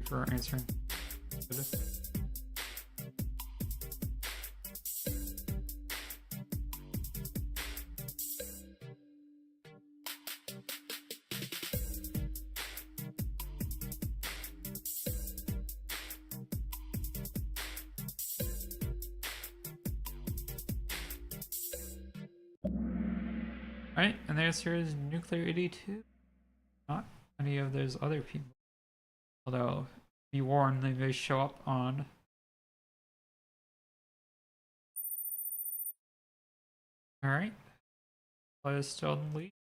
For answering this. Right, and the answer is Nuclear 82. Not any of those other people. Although, be warned, they may show up on. Alright. Let us still in the lead.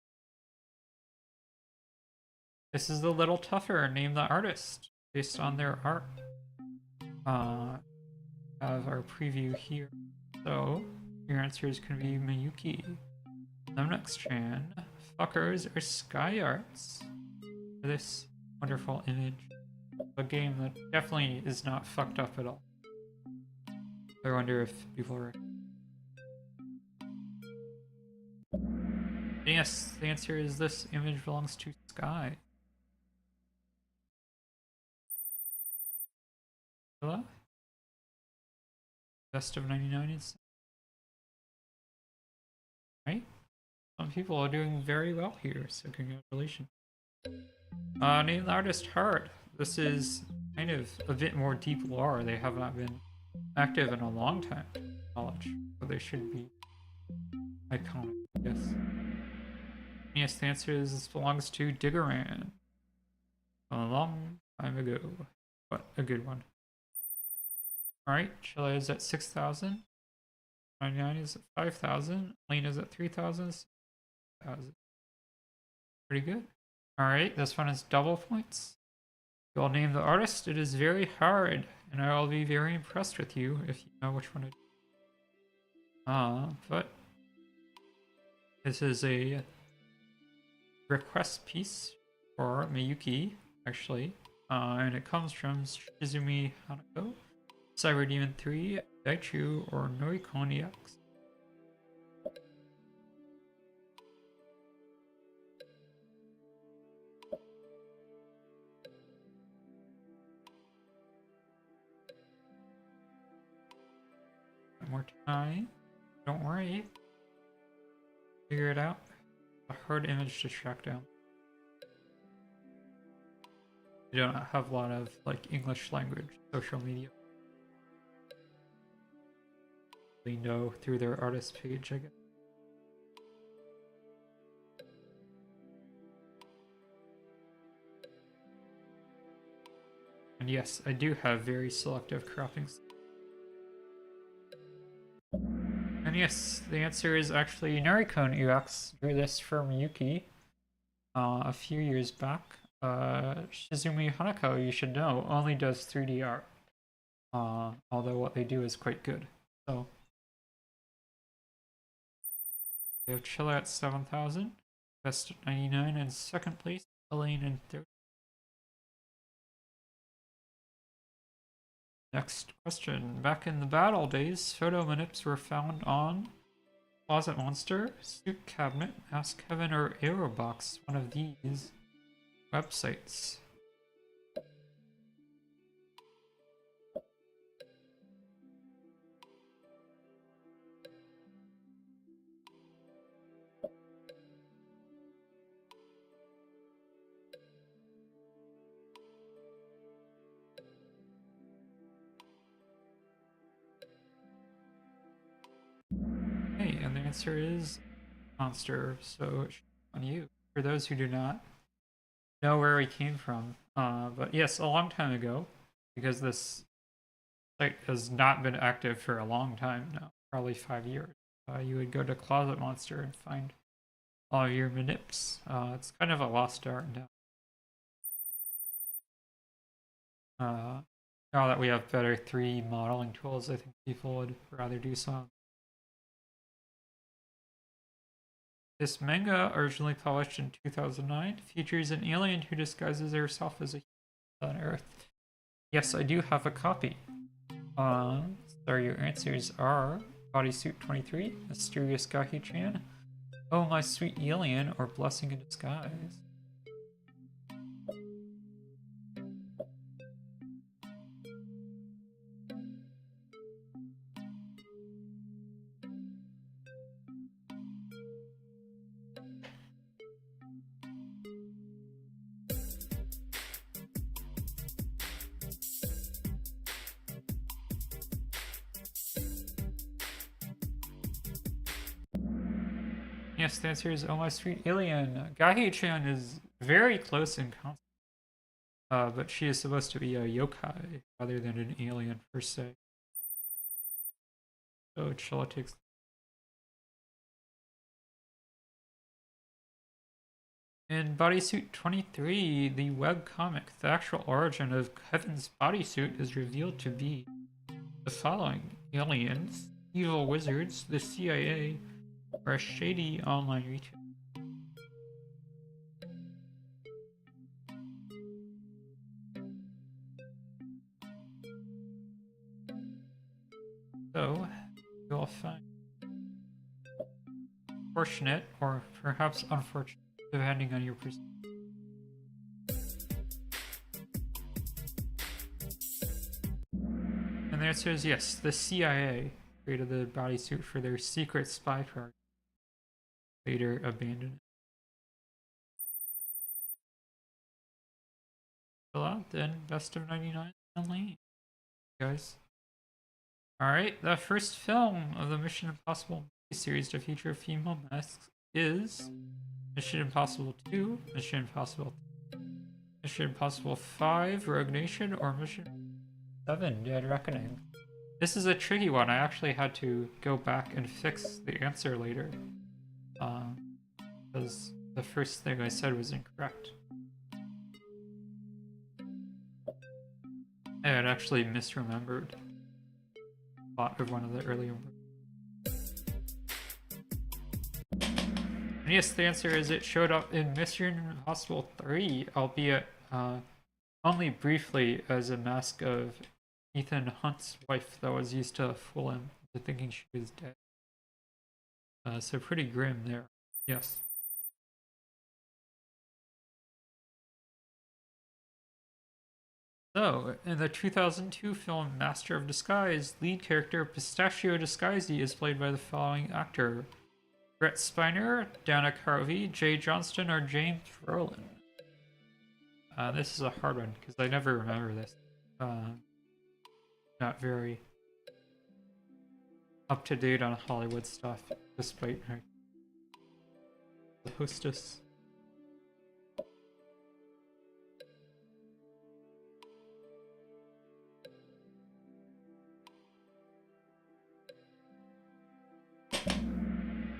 This is a little tougher. Name the artist based on their art. Have our preview here. So, your answers can be Miyuki, Lemnox-chan, Fuckers, or Sky Arts. For this wonderful image. A game that definitely is not fucked up at all. I wonder if people are. Yes, the answer is this image belongs to Sky. Hello? Best of 99 is. Right? Some people are doing very well here, so congratulations. Name the artist Hard. This is kind of a bit more deep lore. They have not been active in a long time, knowledge, so they should be iconic, yes. Yes, the answer is this belongs to Diggerman. A long time ago, but a good one. Alright, Chile is at 6,000. 99 is at 5,000. Lena is at 3,000. Pretty good. Alright, this one is double points. You'll name the artist. It is very hard, and I will be very impressed with you if you know which one it is. But this is a request piece for Miyuki, actually. And it comes from Shizumi Hanako, Cyber Demon 3, Daichu, or Norikoni X. One more time. Don't worry. Figure it out. A hard image to track down. You don't have a lot of like English language social media. They know through their artist page, I guess. And yes, I do have very selective croppings. And yes, the answer is actually Naricone UX drew this for Miyuki a few years back. Shizumi Hanako, you should know, only does 3D art. Although what they do is quite good. So we have Chilla at 7,000, Best at 99 in second place, Elaine in third. Next question. Back in the battle days, photo manips were found on Closet Monster, Suit Cabinet, Ask Heaven, or Aerobox, one of these websites. Okay, and the answer is Monster, so on you. For those who do not know where we came from, but yes, a long time ago, because this site has not been active for a long time now, probably 5 years. You would go to Closet Monster and find all your manips. It's kind of a lost art now. Now that we have better 3D modeling tools, I think people would rather do so. This manga, originally published in 2009, features an alien who disguises herself as a human on Earth. Yes, I do have a copy. So your answers are Bodysuit 23, Mysterious Gahi-chan, Oh My Sweet Alien, or Blessing in Disguise. Yes, the answer is Oh My Sweet Alien. Gahi-chan is very close in concept, but she is supposed to be a yokai rather than an alien per se. So Chilla takes. In Bodysuit 23, the webcomic, the actual origin of Kevin's bodysuit is revealed to be the following: aliens, evil wizards, the CIA, or a shady online retailer. So, you'll find fortunate or perhaps unfortunate, depending on your perspective. And the answer is yes, the CIA created the bodysuit for their secret spy program. Later abandoned it. Fill out then, best of 99 and lane, guys. Alright, the first film of the Mission Impossible series to feature a female mask is Mission Impossible 2, Mission Impossible 3, Mission Impossible 5, Rogue Nation, or Mission 7, Dead Reckoning. This is a tricky one. I actually had to go back and fix the answer later, because the first thing I said was incorrect. I had actually misremembered a lot of one of the earlier ones. And yes, the answer is it showed up in Mission Impossible 3, albeit only briefly as a mask of Ethan Hunt's wife that was used to fool him into thinking she was dead. So pretty grim there. Yes. So, in the 2002 film Master of Disguise, lead character Pistachio Disguisey is played by the following actor: Brett Spiner, Dana Carvey, Jay Johnston, or James Brolin. This is a hard one because I never remember this. Not very up to date on Hollywood stuff, despite her the hostess.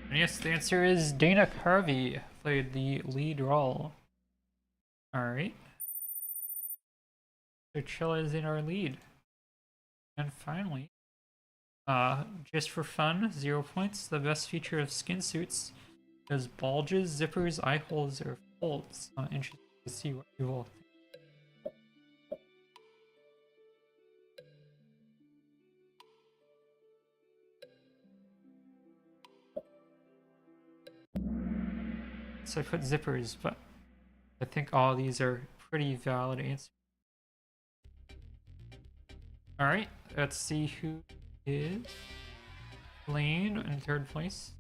And yes, the answer is Dana Carvey played the lead role. Alright. So Chilla is in our lead. And finally, just for fun, 0 points. The best feature of skin suits is bulges, zippers, eye holes, or folds. I'm interested to see what you all think. So I put zippers, but I think all these are pretty valid answers. Alright, let's see who is Lane in third place.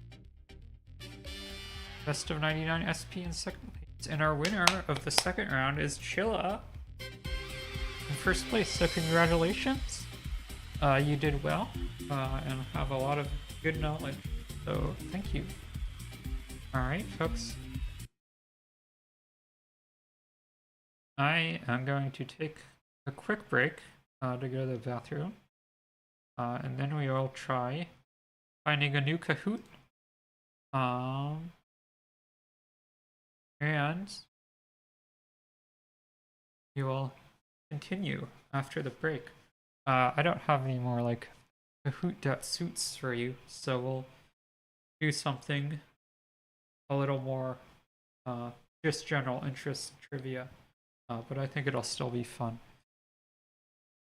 Best of 99 SP in second place. And our winner of the second round is Chilla in first place. So congratulations. You did well and have a lot of good knowledge. So thank you. Alright, folks. I am going to take a quick break to go to the bathroom, and then we will try finding a new Kahoot. And we will continue after the break. I don't have any more like Kahoot.suits for you, so we'll do something a little more just general interest trivia, but I think it'll still be fun.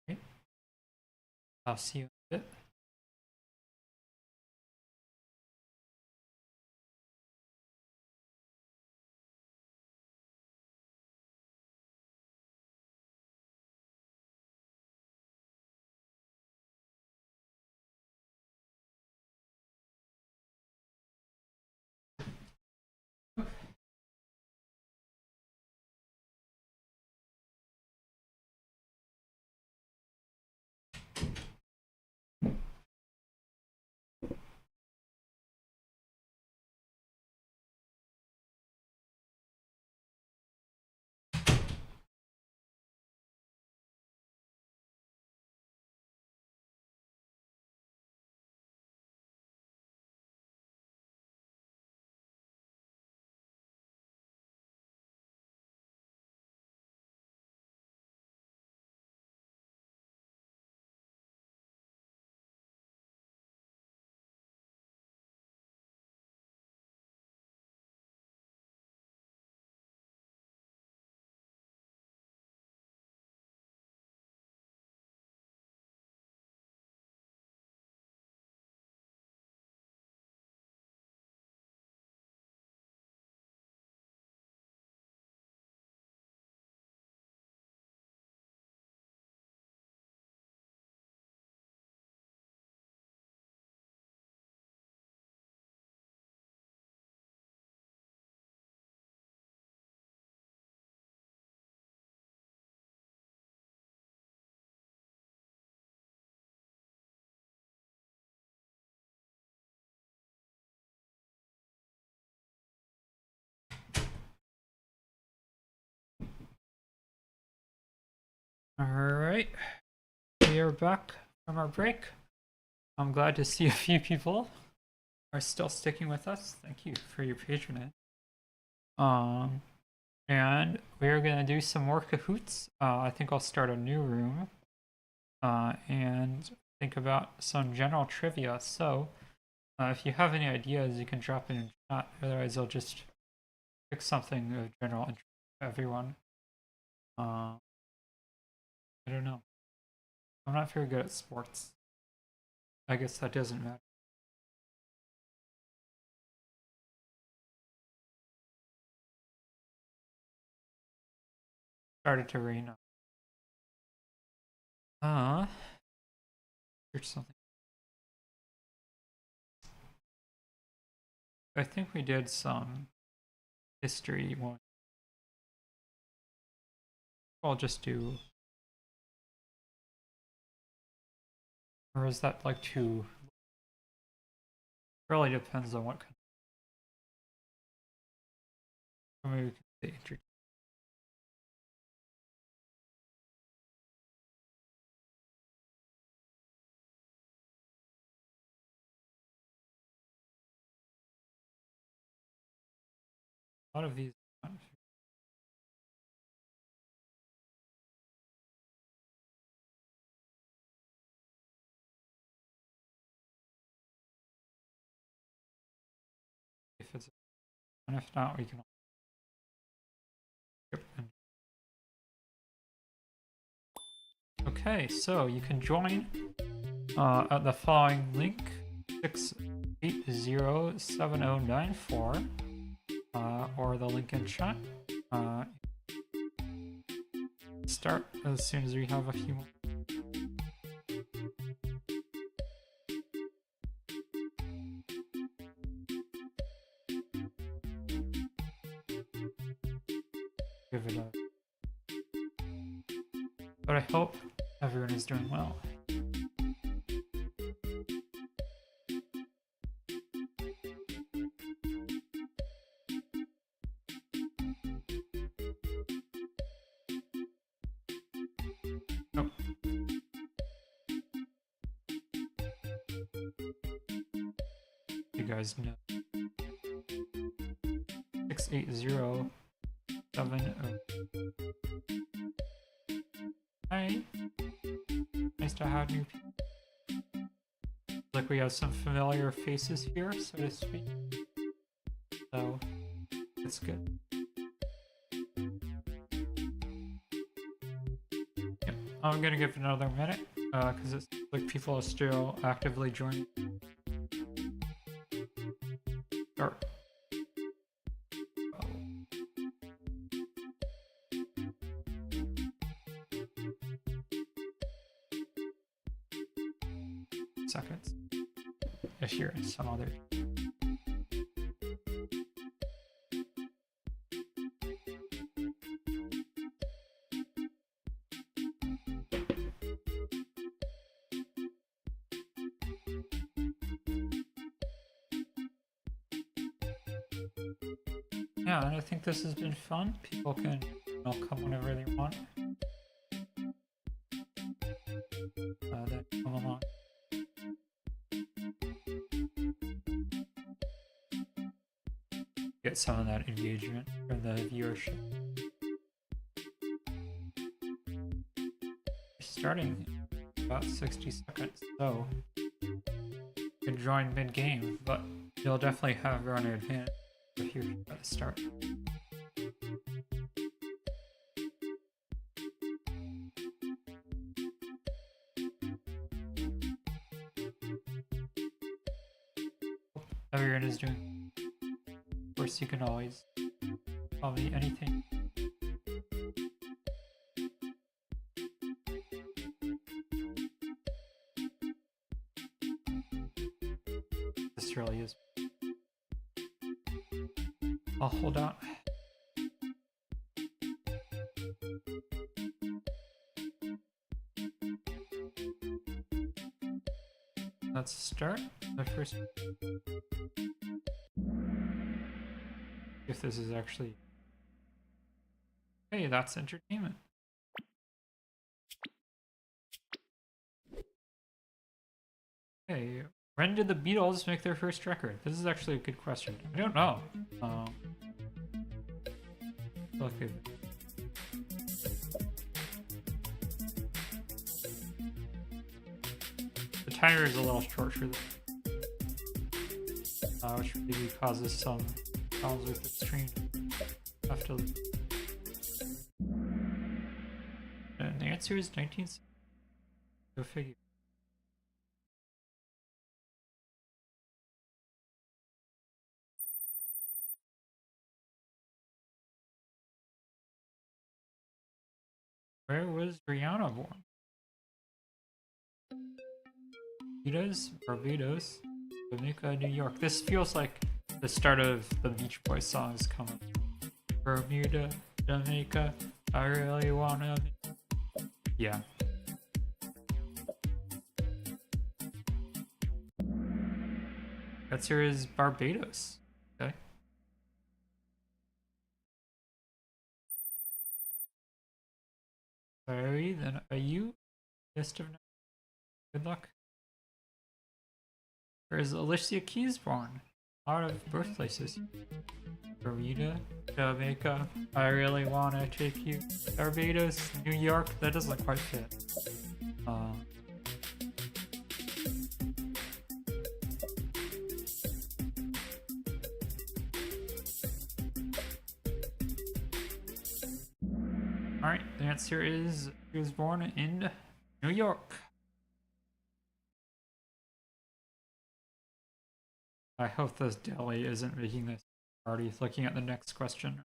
Okay. I'll see you in a bit. Alright, we are back from our break. I'm glad to see a few people are still sticking with us. Thank you for your patronage. And we're gonna do some more Kahoots. I think I'll start a new room and think about some general trivia. So, if you have any ideas, you can drop it in chat. Otherwise, I'll just pick something of general interest to everyone. I don't know. I'm not very good at sports. I guess that doesn't matter. Started to rain. Here's something. I think we did some history one. I'll just do. Or is that like too? Really depends on what kind. Or maybe we can say introduce. A lot of these. If it's, and if not, we can. Okay, so you can join at the following link 6807094 or the link in chat. Start as soon as we have a few more. Give it a. But I hope everyone is doing well. guys know. 68070. Hi. Nice to have you. Like we have some familiar faces here, so to speak. So it's good. Yep. I'm gonna give it another minute, because it's like people are still actively joining. Start. Seconds. If you're in some other. Yeah, and I think this has been fun. People can, come whenever they want. That come along. Get some of that engagement from the viewership. Starting in about 60 seconds, so you can join mid-game, but you'll definitely have your own advantage if you're at the start. Everyone is doing. Of course, you can always tell me anything. This really is. I'll hold on. Let's start the first. If this is actually. Hey, that's entertainment. Hey, when did the Beatles make their first record? This is actually a good question. I don't know. Look, the timer is a little short for this, which maybe causes some problems with the stream. Have to. And the answer is 1960. Go figure. Where was Rihanna born? Barbados, Jamaica, New York. This feels like the start of the Beach Boys songs coming. Bermuda, Jamaica, I really wanna. Yeah. Answer is Barbados. Okay. Sorry, then are you? List of. Good luck. Where is Alicia Keys born? A lot of birthplaces. Bermuda, Jamaica, I really wanna take you. Barbados, New York, that doesn't quite fit. Alright, the answer is he was born in New York. I hope this Delhi isn't making this already looking at the next question.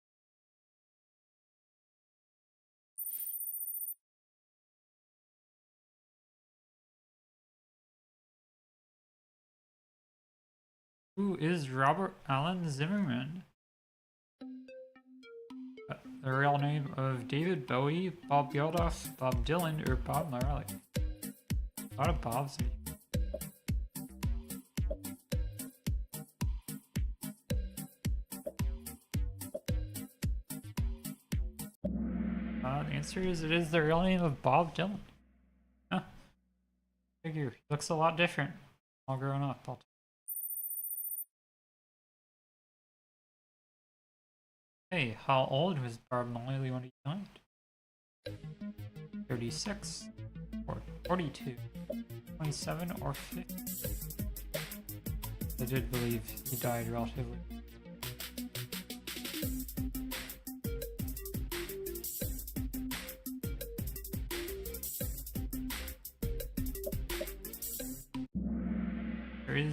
Who is Robert Allen Zimmerman? The real name of David Bowie, Bob Geldof, Bob Dylan, or Bob Marley? A lot of Bobs. The answer is it is the real name of Bob Dylan. Huh. Figure. He looks a lot different all grown up. Hey, how old was Bob Marley when he died? 36 or 42, 27 or 50? I did believe he died relatively.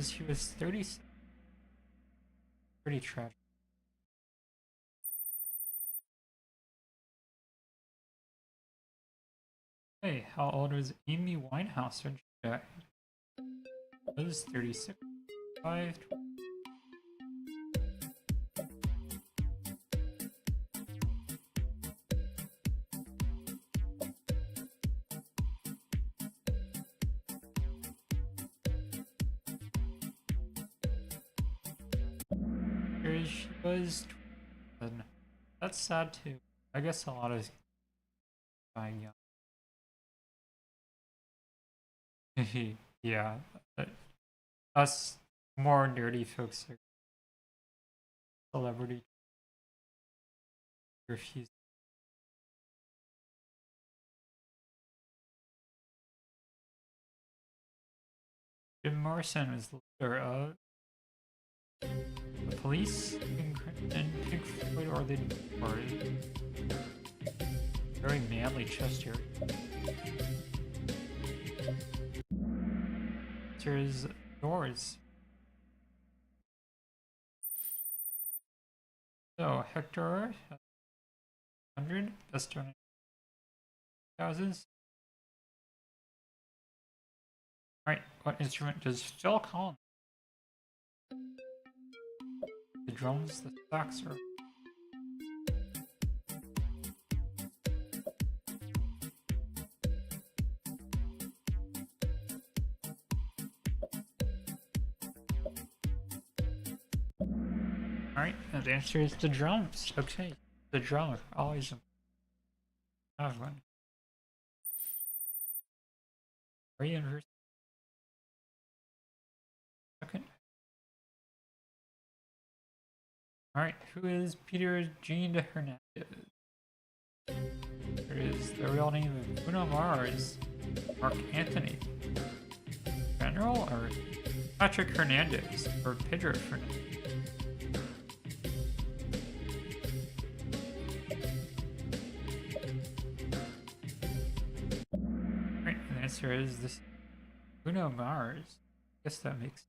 He was 36. Pretty tragic. Hey, how old was Amy Winehouse when she died? It was 36, 5, she was 27. That's sad too. I guess a lot of dying young. Yeah, us more nerdy folks are celebrity refuse. Jim Morrison was the leader of the Police, and Pink Floyd, or the Doors. Very manly chest hair. There's Doors. So Hector, 100, best turn houses. Alright, what instrument does Phil Collins? The drums, the sax, or alright, the answer is the drums. Okay, the drummer, always have one. Are you in second? Alright, who is Peter Jean Hernandez? There is the real name of Bruno Mars, Mark Anthony, General, or Patrick Hernandez, or Pedro Fernandez. Right, and the answer is this Bruno Mars. I guess that makes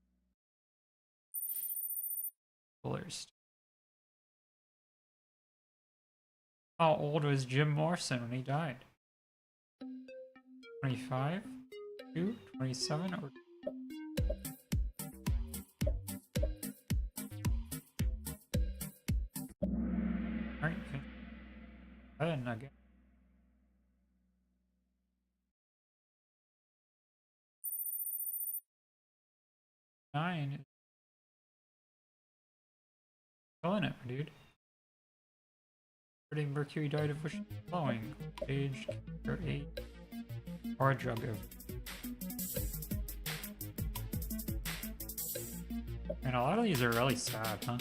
sense. How old was Jim Morrison when he died? 25, 2, 27, or alright, then again. 9 is killing it, dude. Freddie Mercury died of which following? Age, or 8, or a drug overdose. And a lot of these are really sad, huh?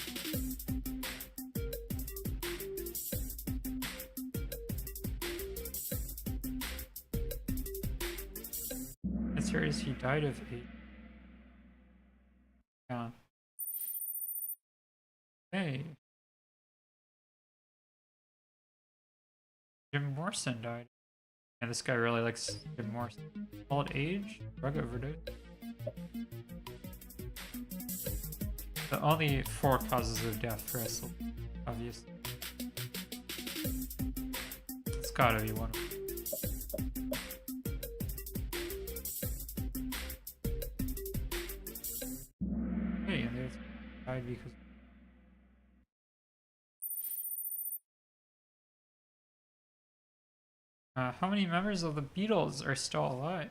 Answer is he died of AIDS. Yeah. Hey. Jim Morrison died. And this guy really likes Jim Morrison. Old age, drug overdose. The only 4 causes of death for us, obviously. It's gotta be one of them. Hey, and there's died because. How many members of the Beatles are still alive?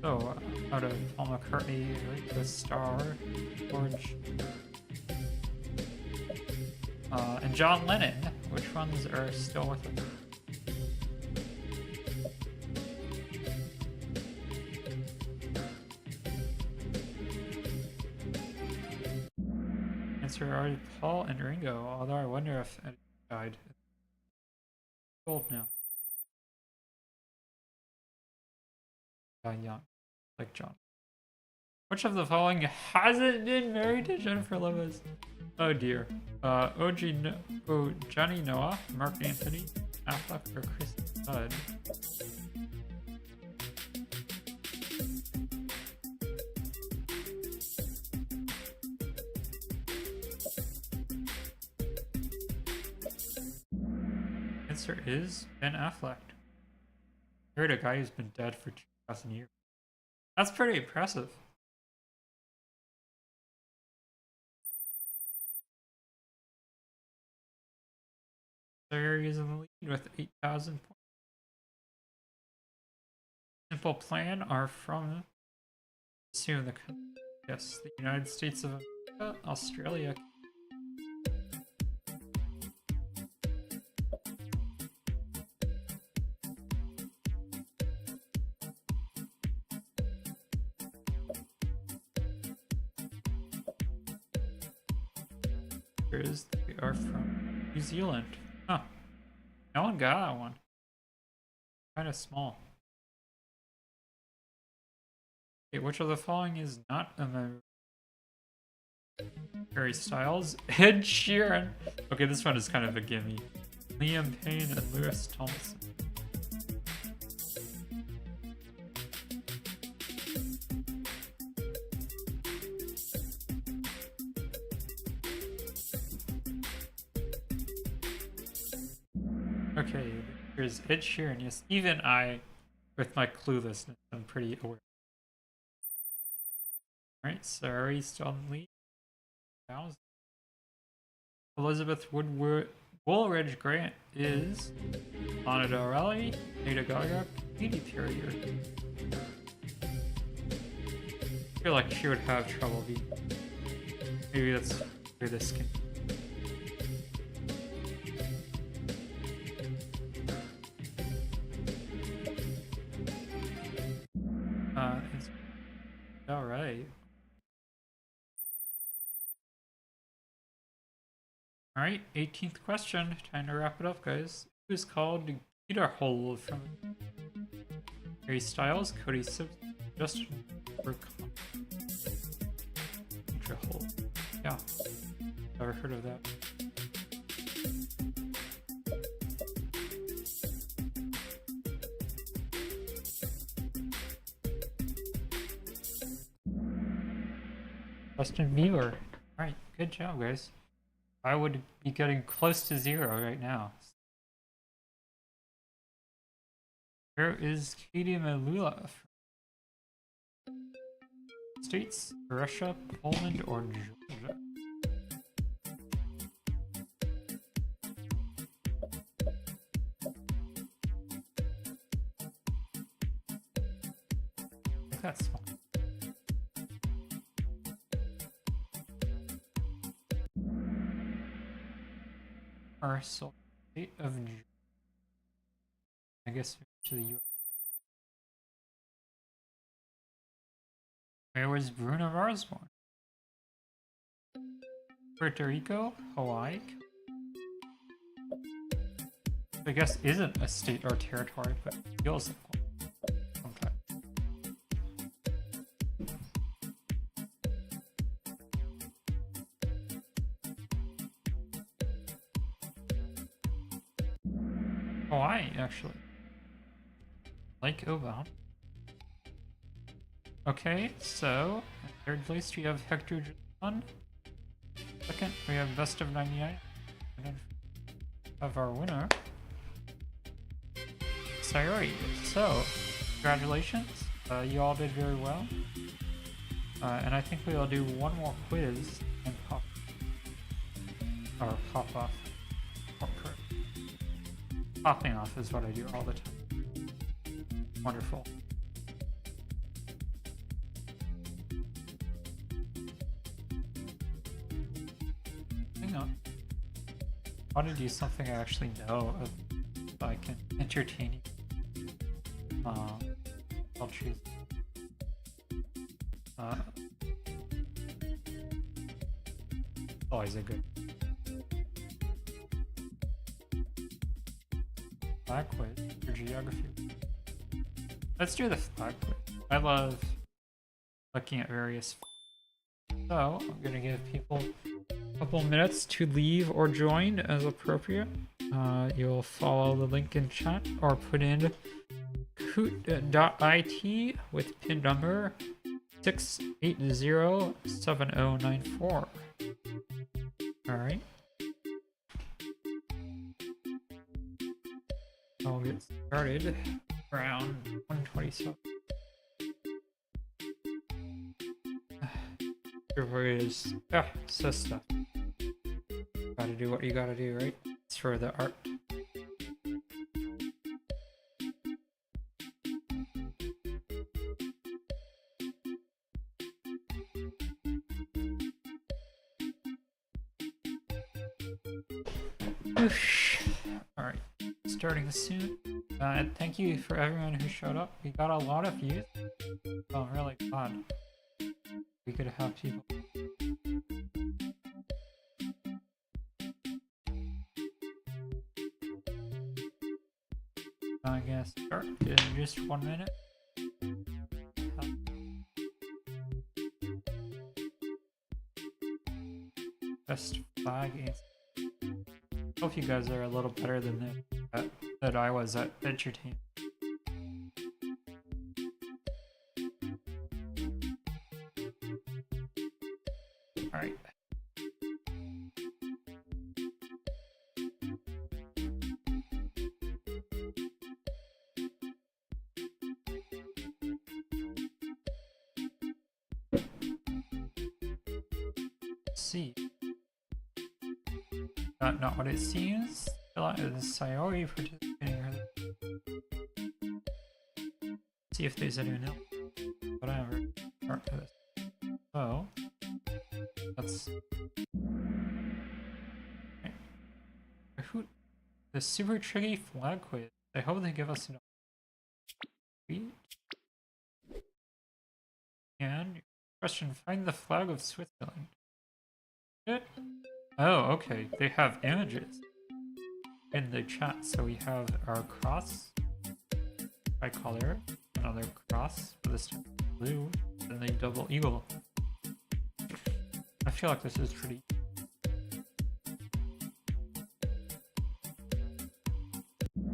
So, out of Paul McCartney, Ringo Starr, George, and John Lennon, which ones are still with us? answer are Paul and Ringo, although I wonder if Eddie died. Old now. Young, like John. Which of the following hasn't been married to Jennifer Lopez? Oh dear. Johnny Noah, Mark Anthony, Affleck, or Chris Budd? Answer is Ben Affleck. Married a guy who's been dead for 2,000 years. That's pretty impressive. There he is in the lead with 8,000 points. Simple Plan are from, assume the United States of America, Australia. They are from New Zealand. Huh. No one got that one. Kind of small. Okay, which of the following is not a member? Harry Styles, Ed Sheeran. Okay, this one is kind of a gimme. Liam Payne and Lewis Thompson. Okay, here's Ed Sheeran. Yes, even I, with my cluelessness, I'm pretty aware. Alright, sorry, still on the lead. Elizabeth Woolridge Grant is Lana Del Rey, Lady Gaga, Katy Perry. I feel like she would have trouble being. Maybe that's where this can. Alright. Alright, 18th question. Time to wrap it up, guys. Who's called Guitar Hole from Harry Styles, Cody Simpson, Justin Burkhardt. Guitar Hole. Yeah. Never heard of that. Justin Bieber. Alright, good job, guys. I would be getting close to 0 right now. Where is Katie Malula from? States, Russia, Poland, or Georgia? I think that's fine. Our state of Georgia. I guess to the US. Where was Bruno Mars born? Puerto Rico, Hawaii. I guess isn't a state or territory, but feels like one. Sometimes. Hawaii, actually. Lake Obama. Okay, so in third place we have Hector John. Second, we have Best of 99. And then we have our winner, Sayori. So, congratulations. You all did very well. And I think we'll do one more quiz and pop off. Popping off is what I do all the time. Wonderful. Hang on. I want to do something I actually know of, so I can entertain you. I'll choose. Always a good flag quiz for geography. Let's do the flag quiz. I love looking at various. So I'm gonna give people a couple minutes to leave or join as appropriate. You'll follow the link in chat or put in Kahoot.it with pin number 6807094. Alright. I'll get started around 127. Everybody is sister. Gotta do what you gotta do, right? It's for the art. Alright, starting soon. Thank you for everyone who showed up. We got a lot of views. So I'm really glad we could have people. I'm gonna start in just 1 minute. Best flag answer. Hope you guys are a little better than that I was at entertainment. Alright. See. Not what it seems. Is Sayori participating early? See if there's anyone else. Whatever. Start to this. So that's right. Kahoot. The super tricky flag quiz. I hope they give us enough. And question: find the flag of Switzerland. Oh, okay. They have images in the chat. So we have our cross by color, another cross for this time blue, and then double eagle. I feel like this is pretty.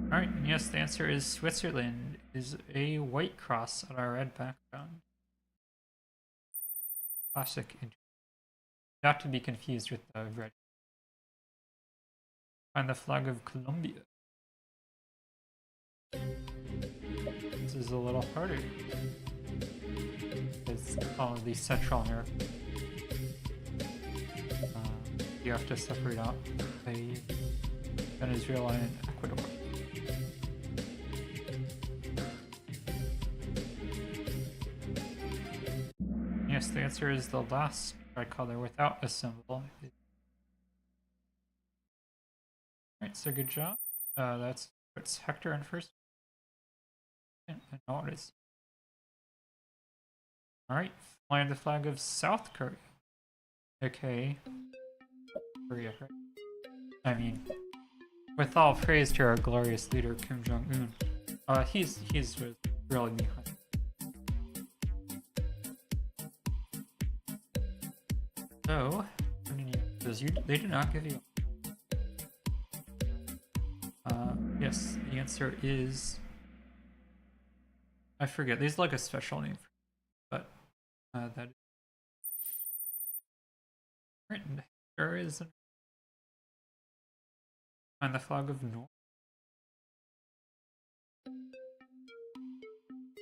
Alright, and yes, the answer is Switzerland is a white cross on a red background. Classic. Not to be confused with the red. Find the flag of Colombia. This is a little harder. It's all the Central America. You have to separate out Venezuela and Ecuador. Yes, the answer is the last tricolor without a symbol. Alright, so good job. It's Hector in first. And no, it is. Alright, flying the flag of South Korea. Okay. Korea, right? I mean, with all praise to our glorious leader Kim Jong-un, he's really behind. So, they did not give you. Yes, the answer is. I forget. There's like a special name, but that. Right, there is. Find the flag of North.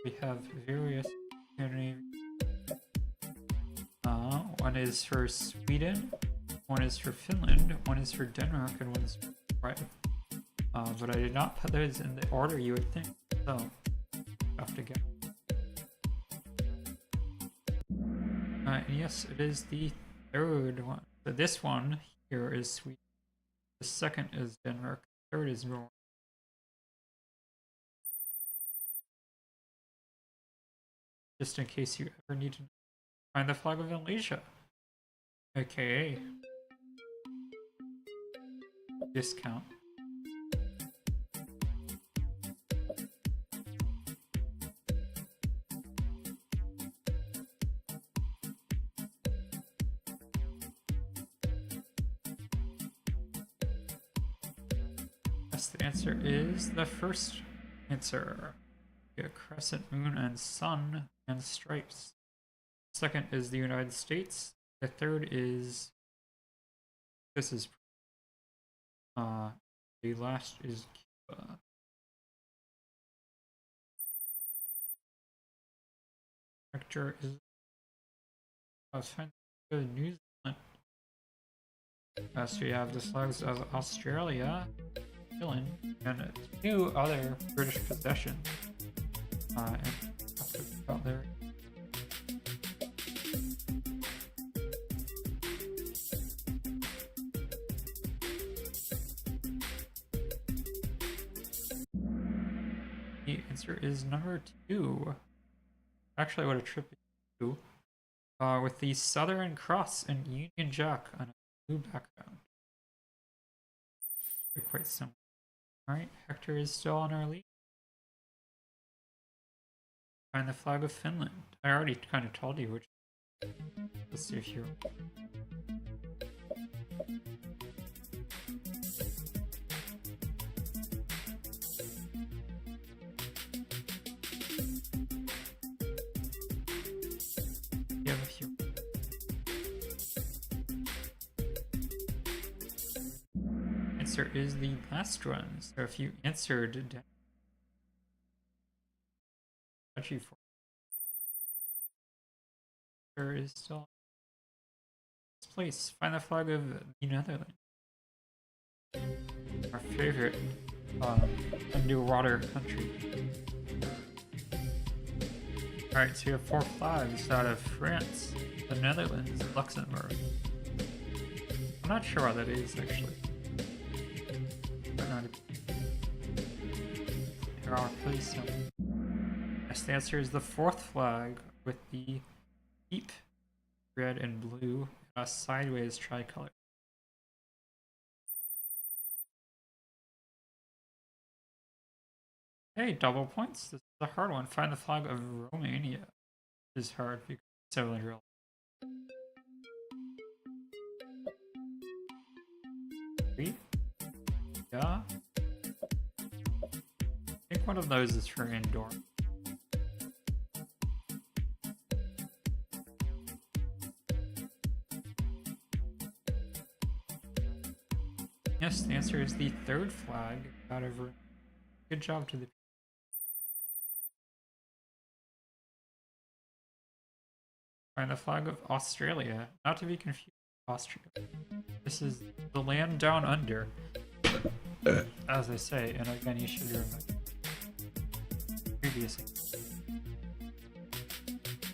We have various. One is for Sweden, one is for Finland, one is for Denmark, and one is for Norway. But I did not put those in the order you would think, so have to get. Yes, it is the third one. So this one here is Sweden. The second is Denmark. The third is Norway. Just in case you ever need to find the flag of Malaysia. Okay. discount. Yes, the answer is the first answer. A crescent moon and sun and stripes. Second is the United States. The third is the last is Cuba. Vector is I was fine with New Zealand. So you have the flags of Australia, New Zealand, and 2 other British possessions. And about there. The answer is number 2. Actually, what a trip to. With the Southern Cross and Union Jack on a blue background. They're quite similar. Alright, Hector is still on our lead. Find the flag of Finland. I already kind of told you which. Let's see here. You have a few. Answer is the last one. So if you answered actually for there is still this place. Find the flag of the Netherlands. Our favorite underwater country. Alright, so you have 4 flags out of France, the Netherlands, Luxembourg. I'm not sure what that is actually. There are pretty some. Yes, the answer is the 4th flag with the deep red and blue sideways tricolor. Hey, double points. This is a hard one. Find the flag of Romania. This is hard because it's so real. Yeah. I think one of those is for indoor. Yes, the answer is the 3rd flag out of Romania. Good job to the Find the flag of Australia, not to be confused with Austria. This is the land down under, as I say, and again you should remember previous.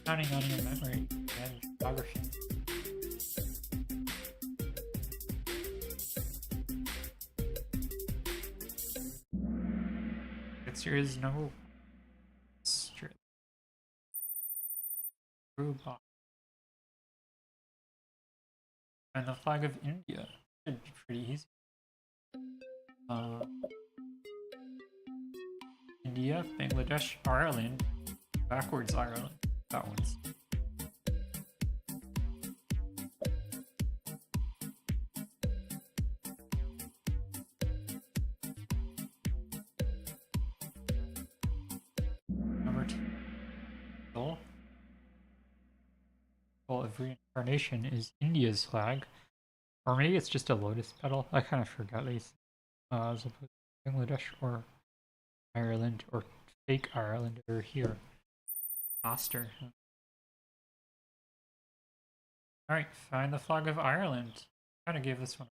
Counting on your memory and geography. Answer is no. Australia. And the flag of India should be pretty easy. India, Bangladesh, Ireland, backwards Ireland. That one's. Number 2. Goal of reincarnation is India's flag. Or maybe it's just a lotus petal. I kind of forgot these. As opposed to Bangladesh or Ireland or fake Ireland over here. Foster. Alright, find the flag of Ireland. Kind of gave this one.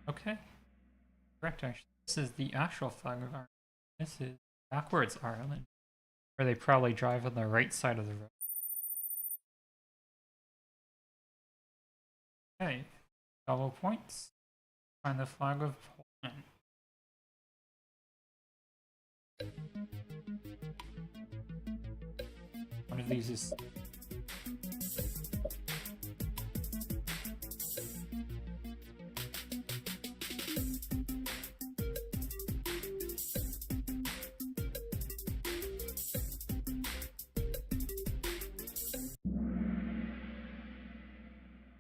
Okay. Correct, actually. This is the actual flag of Ireland. This is backwards Ireland, where they probably drive on the right side of the road. Okay, double points. Find the flag of Poland. One of these is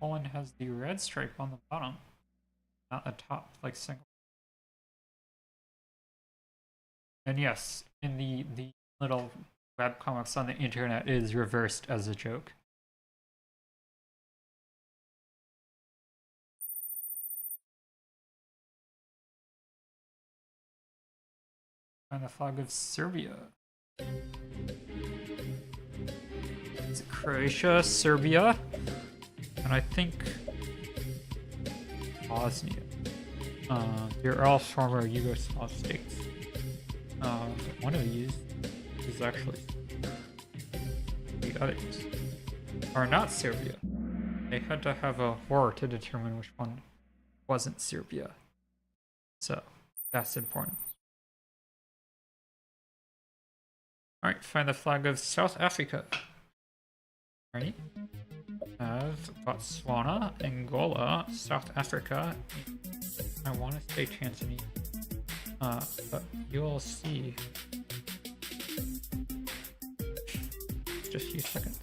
Poland has the red stripe on the bottom, not the top, like single. And yes, in the little web comics on the internet, it is reversed as a joke. And the flag of Serbia. It's Croatia, Serbia, and I think Bosnia. They're all former Yugoslav states. One of these is actually the others are not Serbia. They had to have a war to determine which one wasn't Serbia. So that's important. Alright, find the flag of South Africa. Ready? Have Botswana, Angola, South Africa. I want to say Tanzania. But you'll see. Just a few seconds.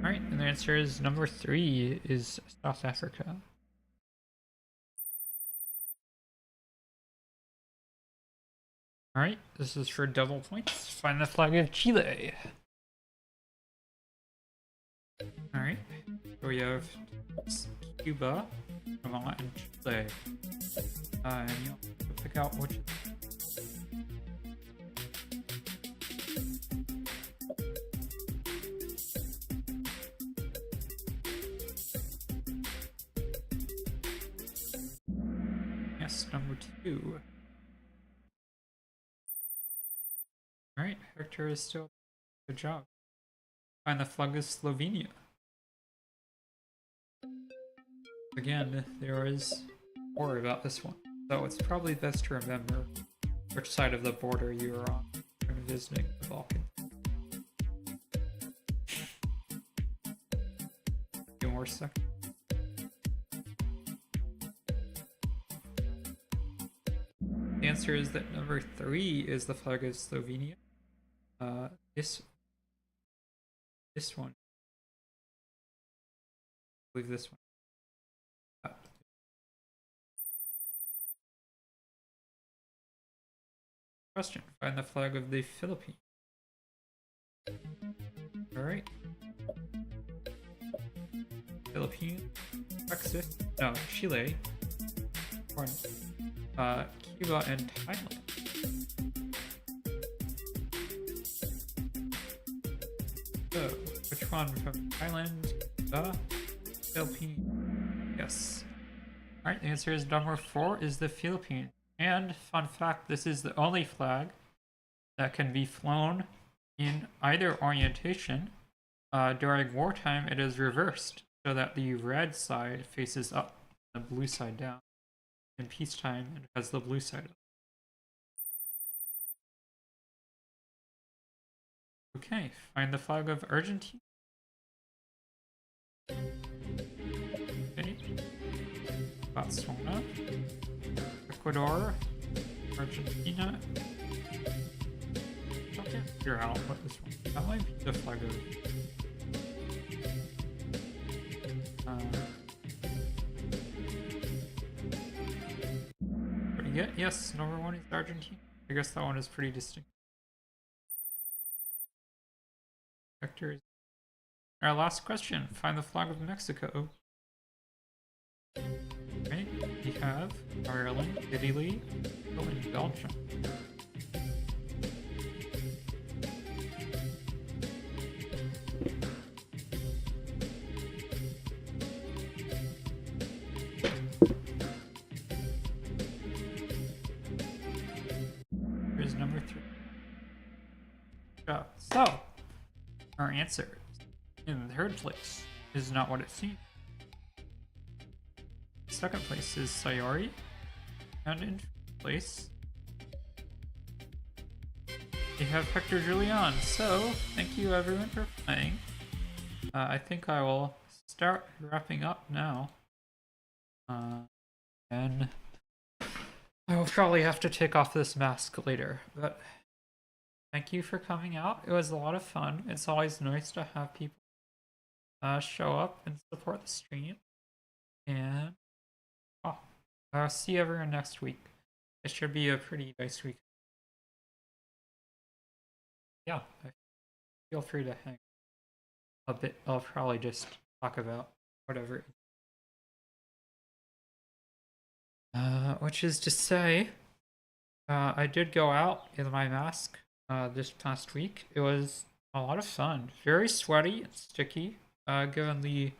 Alright, and the answer is number 3 is South Africa. Alright, this is for double points. Find the flag of Chile. Alright, so we have Cuba, Panama, and Chile. And you'll have to pick out which. Yes, number 2. Alright, Hector is still. Good job. Find the flag of Slovenia. Again, there is more about this one, so it's probably best to remember which side of the border you are on when visiting the Balkans. A few more seconds. The answer is that number 3 is the flag of Slovenia. This one. I believe this one. Question. Find the flag of the Philippines. Alright. Philippines. Texas. No, Chile. Cuba and Thailand. So, which one from Thailand? The Philippines. Yes. Alright, the answer is number 4 is the Philippines. And fun fact, this is the only flag that can be flown in either orientation. During wartime, it is reversed so that the red side faces up, the blue side down. In peacetime, it has the blue side up. Okay, find the flag of Argentina. Okay. Botswana. Ecuador, Argentina. I can't figure out what this one. That might be the flag of. What do you get? Yes, number 1 is Argentina. I guess that one is pretty distinct. Vectors. Our last question. Find the flag of Mexico. Okay, we have Ireland, Italy, and Belgium. Here's number 3. So, answer in third place is not what it seems. Second place is Sayori, and in first place we have Hector Julian. So thank you everyone for playing. I think I will start wrapping up now. And I will probably have to take off this mask later, but thank you for coming out. It was a lot of fun. It's always nice to have people show up and support the stream. And I'll see everyone next week. It should be a pretty nice week. Yeah, feel free to hang a bit. I'll probably just talk about whatever. Which is to say, I did go out in my mask this past week. It was a lot of fun. Very sweaty and sticky, given the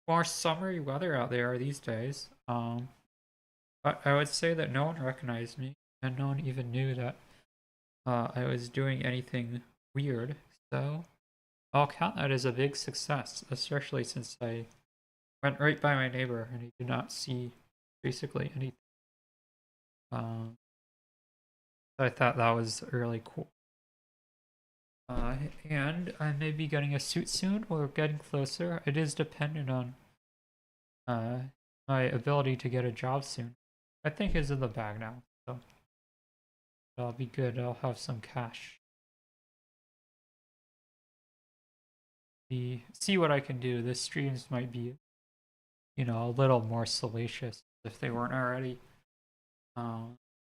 more summery weather out there these days. But I would say that no one recognized me, and no one even knew that I was doing anything weird. So I'll count that as a big success, especially since I went right by my neighbor and he did not see basically anything. I thought that was really cool. And I may be getting a suit soon. We're getting closer. It is dependent on my ability to get a job soon. I think it's in the bag now, so that'll be good. I'll have some cash. See what I can do. The streams might be, a little more salacious if they weren't already.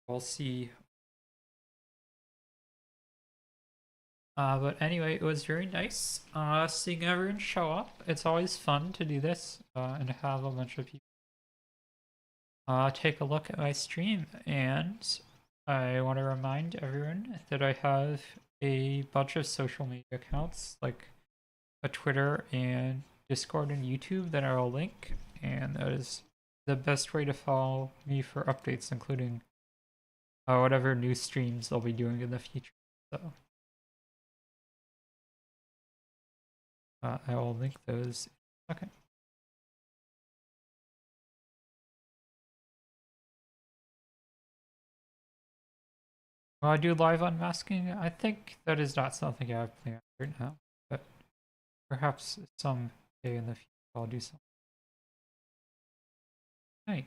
We'll see. But anyway, it was very nice seeing everyone show up. It's always fun to do this and have a bunch of people take a look at my stream. And I want to remind everyone that I have a bunch of social media accounts like a Twitter and Discord and YouTube that I will link. And that is the best way to follow me for updates, including whatever new streams I'll be doing in the future. So I will link those in a second. Will I do live unmasking? I think that is not something I have planned right now, but perhaps some day in the future I'll do something. Hey,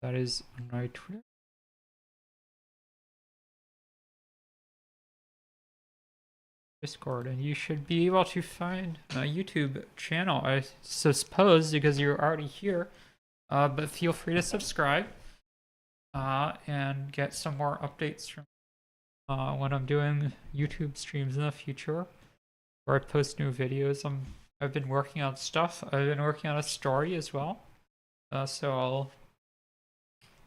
that is my Twitter. Discord, and you should be able to find a YouTube channel, I suppose, because you're already here. But feel free to subscribe and get some more updates from when I'm doing YouTube streams in the future, where I post new videos. I've been working on stuff. I've been working on a story as well, so I'll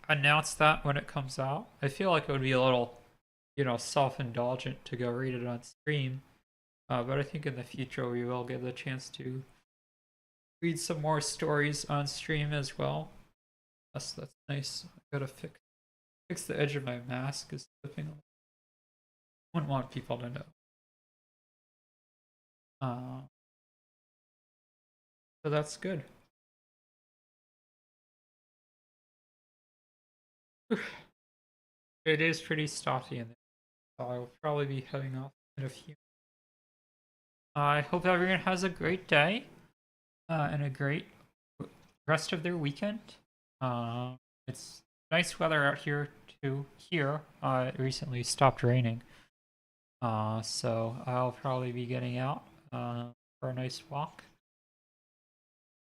announce that when it comes out. I feel like it would be a little, self-indulgent to go read it on stream. But I think in the future we will get the chance to read some more stories on stream as well. That's nice. I gotta fix the edge of my mask is slipping. Wouldn't want people to know. So that's good. It is pretty stuffy in there, so I will probably be heading off in a few. I hope everyone has a great day and a great rest of their weekend. It's nice weather out here too. Here, it recently stopped raining, so I'll probably be getting out for a nice walk.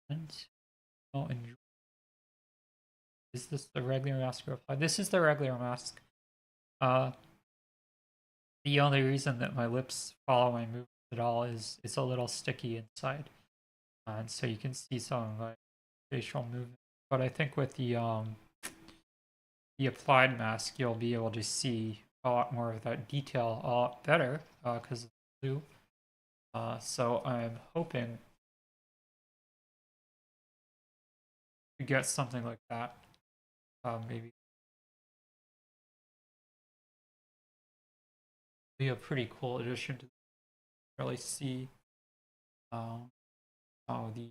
And enjoy. Is this the regular mask reply? This is the regular mask. The only reason that my lips follow my movements at all is it's a little sticky inside, and so you can see some of my facial movement. But I think with the applied mask, you'll be able to see a lot more of that detail a lot better because of the blue. So I'm hoping to get something like that. Maybe be a pretty cool addition to really see how the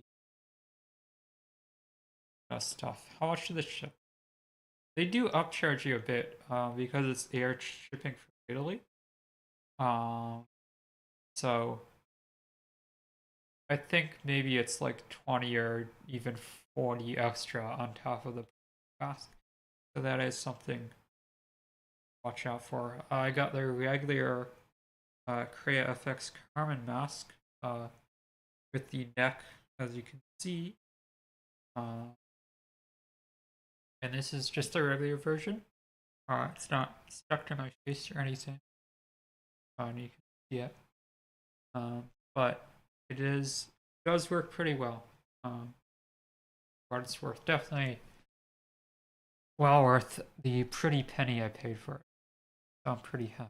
stuff. How much do they ship? They do upcharge you a bit because it's air shipping from Italy. So I think maybe it's like 20 or even 40 extra on top of the cost. So that is something to watch out for. I got the regular Crea FX Carmen mask with the neck, as you can see. And this is just the regular version. It's not stuck to my face or anything. And you can see it. But it does work pretty well. But it's definitely well worth the pretty penny I paid for it. So I'm pretty happy.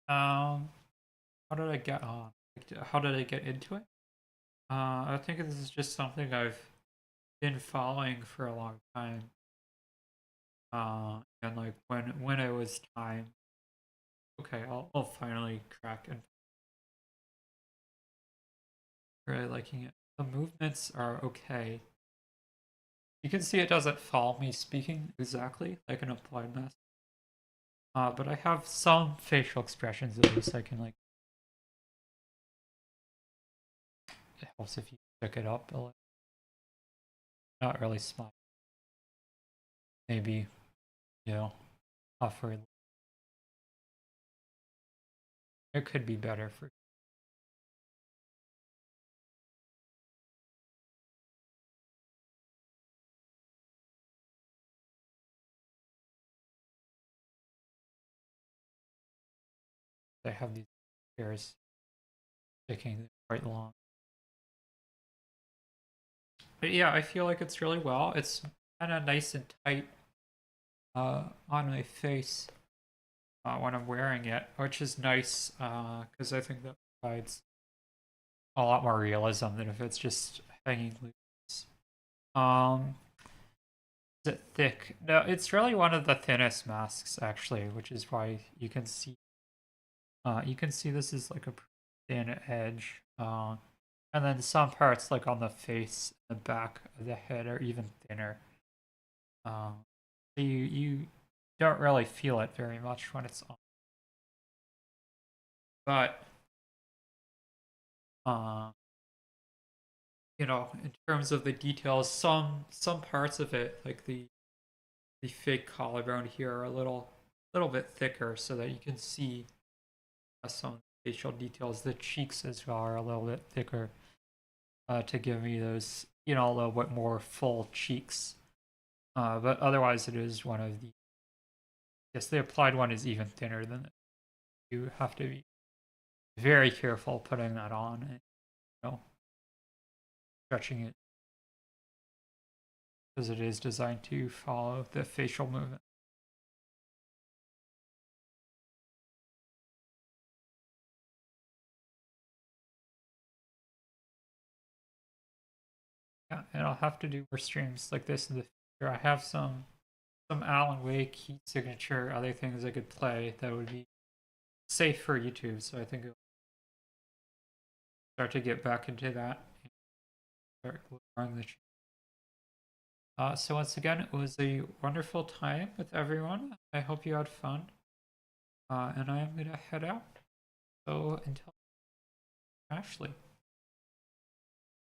How did I get on? How did I get into it? I think this is just something I've been following for a long time. And like when it was time, okay, I'll finally crack and really liking it. The movements are okay. You can see it doesn't follow me speaking exactly like an applied mask. But I have some facial expressions at least I can like. It helps if you pick it up a little. Not really smart. Maybe, you know, offer. It could be better for. They have these hairs sticking quite long. But yeah, I feel like it's really well. It's kind of nice and tight on my face when I'm wearing it, which is nice because I think that provides a lot more realism than if it's just hanging loose. Is it thick? No, it's really one of the thinnest masks actually, which is why you can see. You can see this is like a thin edge. And then some parts like on the face, the back of the head are even thinner. So you don't really feel it very much when it's on. But you know, in terms of the details, some parts of it, like the fake collarbone here, are a little bit thicker, so that you can see some facial details. The cheeks as well are a little bit thicker to give me those, you know, a little bit more full cheeks. But otherwise, it is one of the. Yes, the applied one is even thinner than it. You have to be very careful putting that on and, you know, stretching it because it is designed to follow the facial movement. Yeah, and I'll have to do more streams like this in the future. I have some Alan Wake heat signature, other things I could play that would be safe for YouTube. So I think I'll start to get back into that and start growing the channel. So once again, it was a wonderful time with everyone. I hope you had fun. And I am gonna head out. So until Ashley.